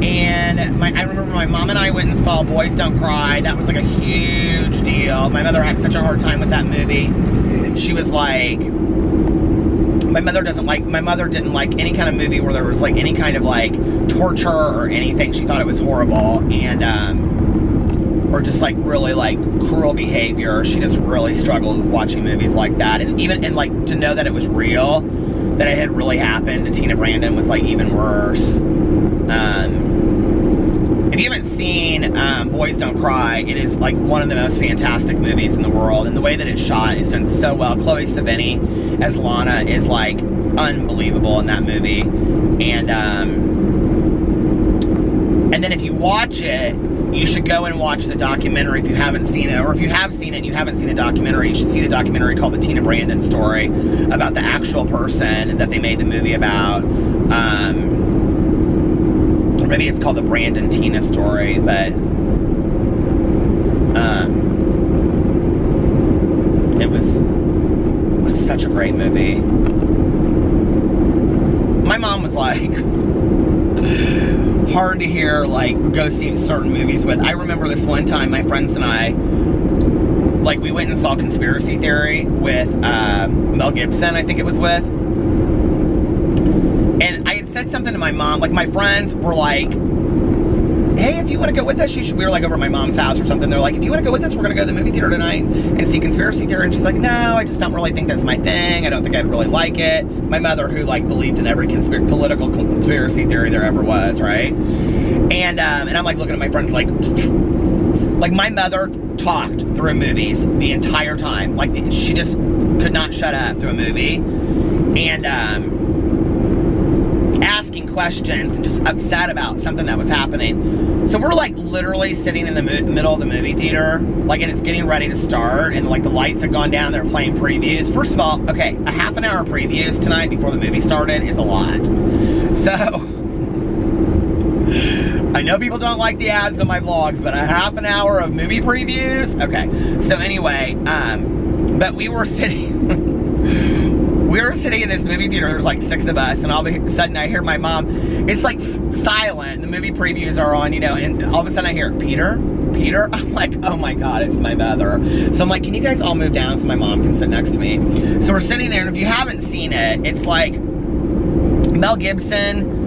And I remember my mom and I went and saw Boys Don't Cry. That was like a huge deal. My mother had such a hard time with that movie. She was like, my mother didn't like any kind of movie where there was like any kind of like torture or anything. She thought it was horrible, and or just like really like cruel behavior. She just really struggled with watching movies like that. And even, and like to know that it was real, that it had really happened to Tina Brandon, was like even worse. If you haven't seen Boys Don't Cry, it is like one of the most fantastic movies in the world, and the way that it's shot is done so well. Chloe Sevigny as Lana is like unbelievable in that movie. And then if you watch it, you should go and watch the documentary if you haven't seen it, or if you have seen it and you haven't seen the documentary, you should see the documentary called The Tina Brandon Story, about the actual person that they made the movie about. Or maybe it's called The Brandon Tina Story, but it was such a great movie. My mom was like hard to hear, like, go see certain movies with. I remember this one time, my friends and I, like, we went and saw Conspiracy Theory with Mel Gibson, I think it was with. And I had said something to my mom, like, my friends were like, hey, if you want to go with us, you should. We were like over at my mom's house or something. They're like, if you want to go with us, we're going to go to the movie theater tonight and see Conspiracy Theory. And she's like, no, I just don't really think that's my thing. I don't think I'd really like it. My mother, who like believed in every political conspiracy theory there ever was, right? And I'm like looking at my friends like my mother talked through movies the entire time. Like she just could not shut up through a movie. And asking questions and just upset about something that was happening. So we're like literally sitting in the middle of the movie theater, like, and it's getting ready to start, and like the lights have gone down, they're playing previews. First of all, okay, a half an hour previews tonight before the movie started is a lot. So I know people don't like the ads on my vlogs, but a half an hour of movie previews? Okay. So anyway, but we were sitting in this movie theater. There's like 6 of us, and all of a sudden I hear my mom. It's like silent. The movie previews are on, you know, and all of a sudden I hear, Peter, Peter? I'm like, oh my God, it's my mother. So I'm like, can you guys all move down so my mom can sit next to me? So we're sitting there, and if you haven't seen it, it's like Mel Gibson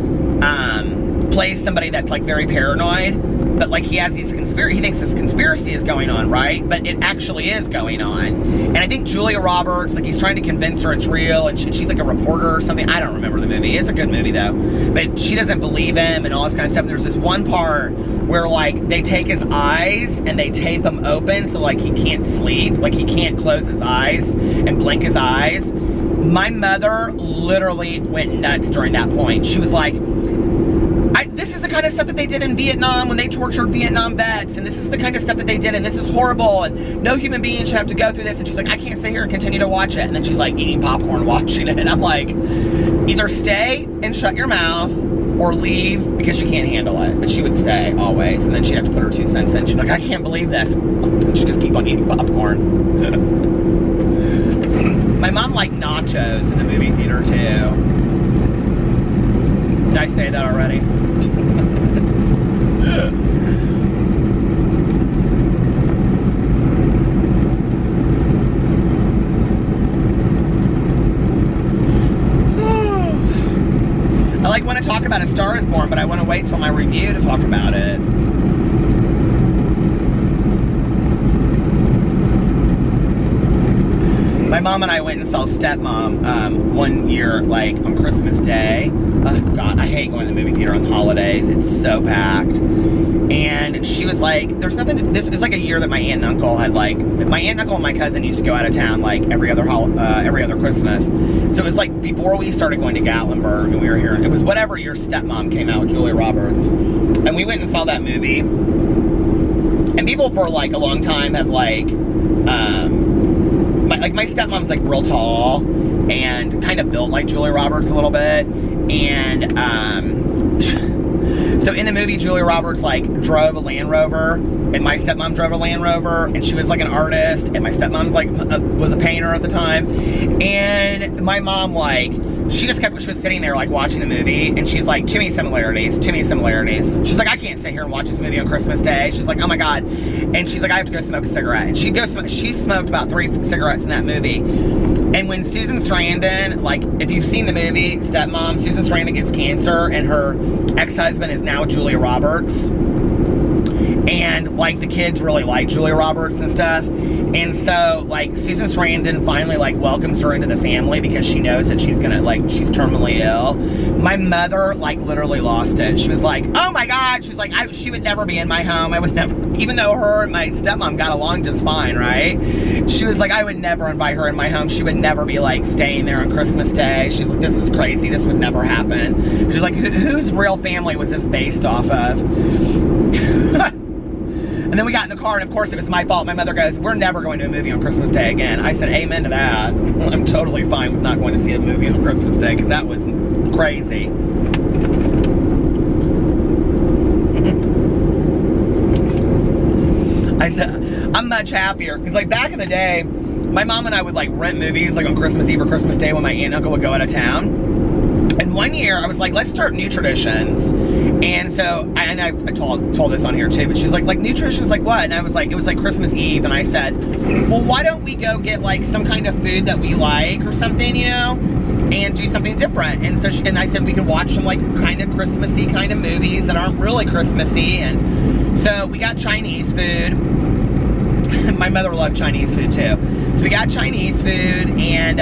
plays somebody that's like very paranoid, but like he has these he thinks this conspiracy is going on, right? But it actually is going on. And I think Julia Roberts, like he's trying to convince her it's real, and she's like a reporter or something. I don't remember the movie. It's a good movie though. But she doesn't believe him and all this kind of stuff. There's this one part where like they take his eyes and they tape them open so like he can't sleep, like he can't close his eyes and blink his eyes. My mother literally went nuts during that point. She was like, this is the kind of stuff that they did in Vietnam when they tortured Vietnam vets, and this is the kind of stuff that they did, and this is horrible, and no human being should have to go through this. And she's like, I can't sit here and continue to watch it. And then she's like eating popcorn watching it. And I'm like, either stay and shut your mouth or leave because you can't handle it. But she would stay always, and then she'd have to put her 2 cents in. She'd be like, I can't believe this. And she'd just keep on eating popcorn. My mom liked nachos in the movie theater too. Did I say that already? I like want to talk about A Star Is Born, but I want to wait till my review to talk about it. My mom and I went and saw Stepmom one year, like on Christmas Day. Oh God, I hate going to the movie theater on the holidays. It's so packed. And she was like, there's nothing to, this was like a year that my aunt and uncle had like, my aunt and uncle and my cousin used to go out of town like every other Christmas. So it was like before we started going to Gatlinburg and we were here. It was whatever year Stepmom came out with Julia Roberts. And we went and saw that movie. And people for like a long time have like, my stepmom's like real tall and kind of built like Julia Roberts a little bit. And so in the movie, Julia Roberts like drove a Land Rover, and my stepmom drove a Land Rover, and she was like an artist, and my stepmom's like was a painter at the time. And my mom like she was sitting there like watching the movie, and she's like, too many similarities. She's like, I can't sit here and watch this movie on Christmas Day. She's like, oh my God. And she's like, I have to go smoke a cigarette. And she smoked about 3 cigarettes in that movie. And when Susan Sarandon, like, if you've seen the movie Stepmom, Susan Sarandon gets cancer, and her ex-husband is now Julia Roberts. And, like, the kids really like Julia Roberts and stuff. And so, like, Susan Sarandon finally, like, welcomes her into the family because she knows that she's gonna, like, she's terminally ill. My mother, like, literally lost it. She was like, oh my God. She's like, she would never be in my home. I would never, even though her and my stepmom got along just fine, right? She was like, I would never invite her in my home. She would never be, like, staying there on Christmas Day. She's like, this is crazy. This would never happen. She's like, whose real family was this based off of? And then we got in the car, and of course it was my fault. My mother goes, we're never going to a movie on Christmas Day again. I said, amen to that. I'm totally fine with not going to see a movie on Christmas Day, because that was crazy. I said, I'm much happier, because like back in the day, my mom and I would like rent movies like on Christmas Eve or Christmas Day when my aunt and uncle would go out of town. And one year I was like, let's start new traditions. And so, I told this on here too, but she's like new traditions like what? And I was like, it was like Christmas Eve, and I said, well, why don't we go get like some kind of food that we like or something, you know, and do something different. And so, and I said we could watch some like kind of Christmassy kind of movies that aren't really Christmassy. And so we got Chinese food. My mother loved Chinese food too. So we got Chinese food, and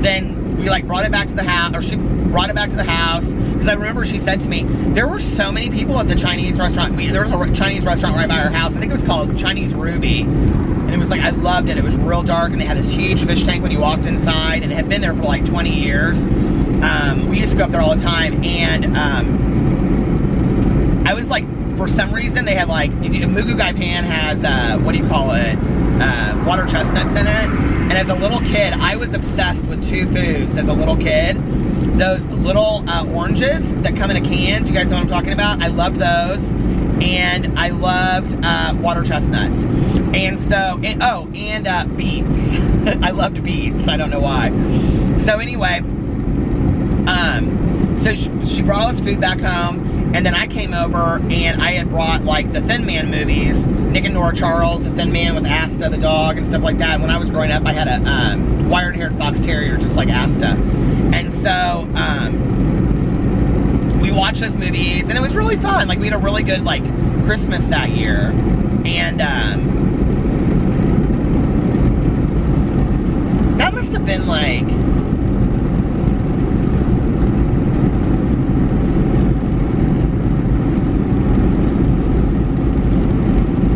then we like brought it back to the house, or she brought it back to the house, because I remember she said to me, there were so many people at the Chinese restaurant. There was a Chinese restaurant right by our house. I think it was called Chinese Ruby, and it was like, I loved it. It was real dark, and they had this huge fish tank when you walked inside, and it had been there for like 20 years. We used to go up there all the time, and I was like, for some reason, they had like, Mugu Gai Pan has, what do you call it, water chestnuts in it. And as a little kid, I was obsessed with 2 foods as a little kid. Those little oranges that come in a can. Do you guys know what I'm talking about? I loved those. And I loved water chestnuts. And so, and beets. I loved beets. I don't know why. So anyway, so she brought all this food back home. And then I came over and I had brought like the Thin Man movies, Nick and Nora Charles, the Thin Man with Asta the dog and stuff like that. When I was growing up, I had a wire-haired fox terrier just like Asta. And so we watched those movies and it was really fun. Like we had a really good like Christmas that year. And that must have been like,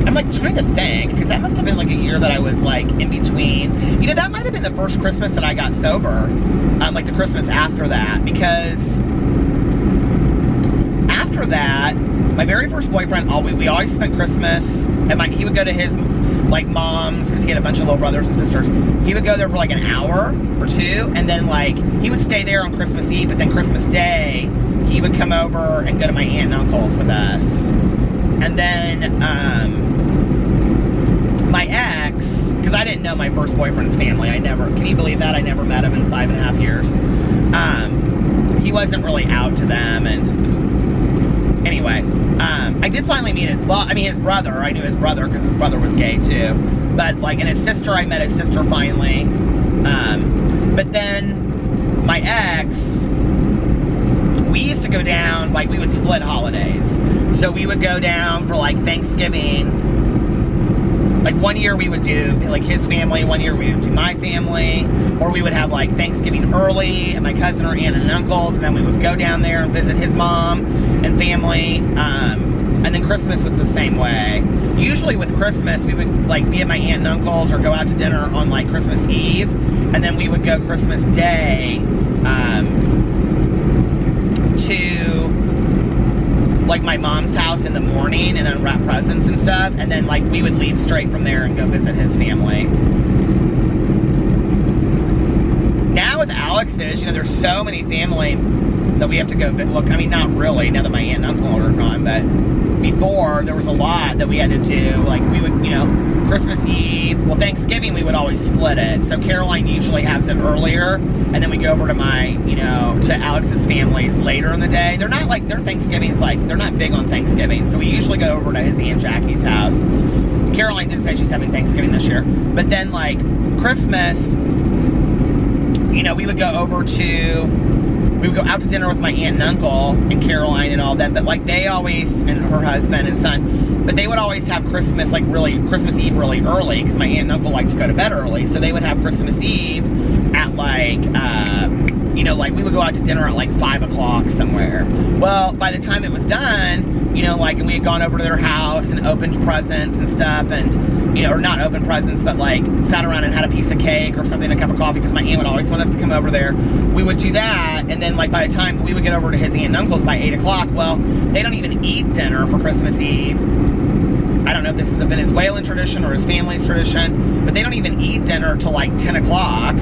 I'm like trying to think, because that must have been like a year that I was like in between. You know, that might have been the first Christmas that I got sober, like the Christmas after that, because after that, my very first boyfriend, we always spent Christmas, and he would go to his like mom's, because he had a bunch of little brothers and sisters. He would go there for like an hour or two, and then like he would stay there on Christmas Eve, but then Christmas Day, he would come over and go to my aunt and uncle's with us. And then my ex, because I didn't know my first boyfriend's family. Can you believe that? I never met him in 5.5 years. He wasn't really out to them, and anyway, I did finally meet his brother. I knew his brother because his brother was gay too. But like, and his sister, I met his sister finally. But then my ex, we used to go down, like we would split holidays. So we would go down for like Thanksgiving. Like one year we would do like his family, one year we would do my family, or we would have like Thanksgiving early at my cousin or aunt and uncle's, and then we would go down there and visit his mom and family. And then Christmas was the same way. Usually with Christmas, we would like be at my aunt and uncle's or go out to dinner on like Christmas Eve, and then we would go Christmas Day to like my mom's house in the morning and unwrap presents and stuff, and then like we would leave straight from there and go visit his family. Now with Alex's, you know, there's so many family that we have to go look. I mean, not really now that my aunt and uncle are gone, but before there was a lot that we had to do. Like we would, you know, Christmas Eve, well, Thanksgiving we would always split it. So Caroline usually has it earlier, and then we go over to to Alex's family's later in the day. They're not like, their Thanksgiving's like, they're not big on Thanksgiving. So we usually go over to his Aunt Jackie's house. Caroline did say she's having Thanksgiving this year. But then like Christmas, you know, we would go out to dinner with my aunt and uncle and Caroline and all that, but like they always, and her husband and son, but they would always have Christmas Christmas Eve really early, because my aunt and uncle like to go to bed early, so they would have Christmas Eve at like, you know, like we would go out to dinner at like 5 o'clock somewhere. Well, by the time it was done, you know, like, and we had gone over to their house and opened presents and stuff, and, you know, or not opened presents, but like sat around and had a piece of cake or something, a cup of coffee, because my aunt would always want us to come over there. We would do that, and then like by the time we would get over to his aunt and uncle's by 8 o'clock, well, they don't even eat dinner for Christmas Eve. I don't know if this is a Venezuelan tradition or his family's tradition, but they don't even eat dinner till like 10 o'clock.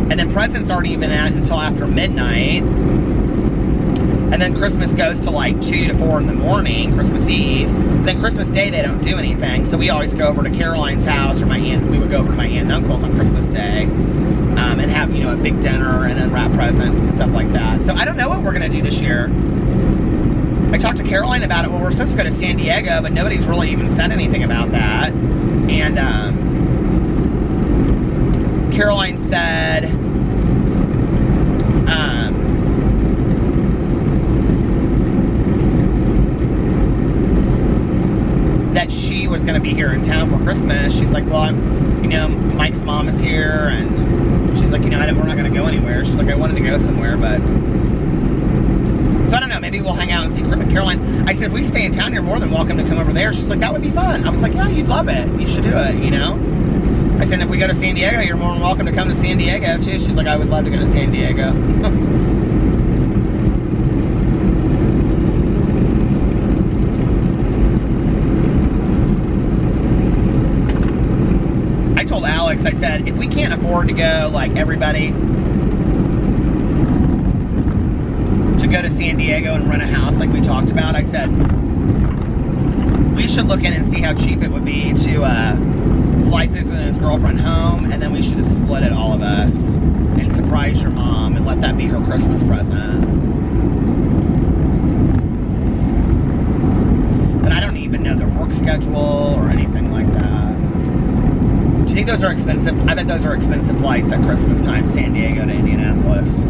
And then presents aren't even out until after midnight. And then Christmas goes to like 2 to 4 in the morning, Christmas Eve. And then Christmas Day, they don't do anything. So we always go over to Caroline's house, or we would go over to my aunt and uncle's on Christmas Day, and have, you know, a big dinner and unwrap presents and stuff like that. So I don't know what we're going to do this year. I talked to Caroline about it. Well, we're supposed to go to San Diego, but nobody's really even said anything about that. And Caroline said, that she was going to be here in town for Christmas. She's like, well, you know, Mike's mom is here, and she's like, you know, we're not going to go anywhere. She's like, I wanted to go somewhere, but... So I don't know, maybe we'll hang out and see Caroline. I said, if we stay in town, you're more than welcome to come over there. She's like, that would be fun. I was like, yeah, you'd love it. You should do it, you know? I said, if we go to San Diego, you're more than welcome to come to San Diego, too. She's like, I would love to go to San Diego. I told Alex, I said, if we can't afford to go, like, everybody... to go to San Diego and rent a house like we talked about, I said we should look in and see how cheap it would be to fly through and his girlfriend home, and then we should have split it, all of us, and surprise your mom and let that be her Christmas present. schedule or anything like that. Do you think those are expensive? I bet those are expensive flights at Christmas time, San Diego to Indianapolis.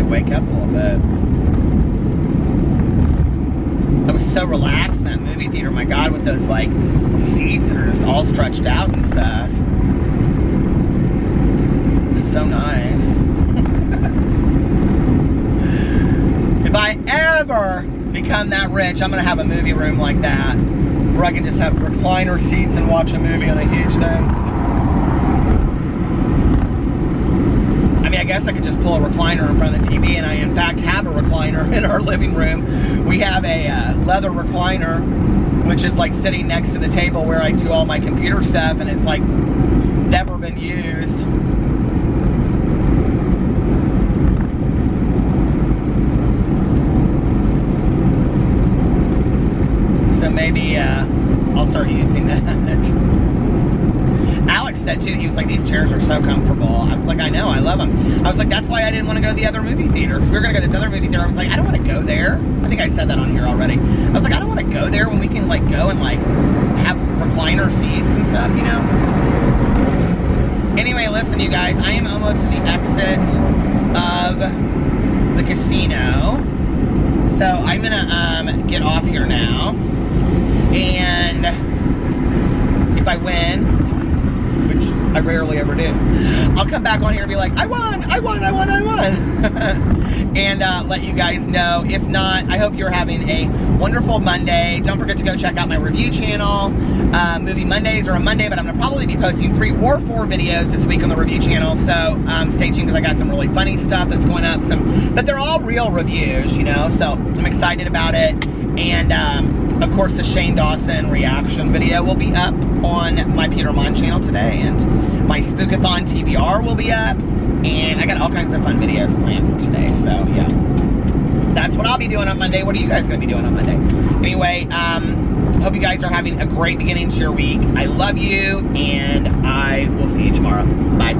Wake up a little bit. I was so relaxed in that movie theater, my God, with those like seats that are just all stretched out and stuff. It was so nice. If I ever become that rich, I'm gonna have a movie room like that where I can just have recliner seats and watch a movie on a huge thing. I guess I could just pull a recliner in front of the TV, and I in fact have a recliner in our living room. We have a leather recliner, which is like sitting next to the table where I do all my computer stuff, and it's like never been used. So maybe I'll start using that. Alex said too, he was like, these chairs are so comfortable. I was like, I know, I love them. I was like, that's why I didn't want to go to the other movie theater, because we were going to go to this other movie theater. I was like, I don't want to go there. I think I said that on here already. I was like, I don't want to go there when we can like go and like have recliner seats and stuff, you know? Anyway, listen, you guys, I am almost to the exit of the casino. So I'm going to get off here now. And if I win, which I rarely ever do, I'll come back on here and be like, I won, and let you guys know. If not, I hope you're having a wonderful Monday. Don't forget to go check out my review channel. Movie Mondays are on Monday, but I'm gonna probably be posting 3 or 4 videos this week on the review channel, so stay tuned, because I got some really funny stuff that's going up, but they're all real reviews, you know, so I'm excited about it. And of course, the Shane Dawson reaction video will be up on my Peter Monn channel today, and my Spookathon TBR will be up, and I got all kinds of fun videos planned for today. So yeah, that's what I'll be doing on Monday. What are you guys going to be doing on Monday? Anyway, hope you guys are having a great beginning to your week. I love you, and I will see you tomorrow. Bye.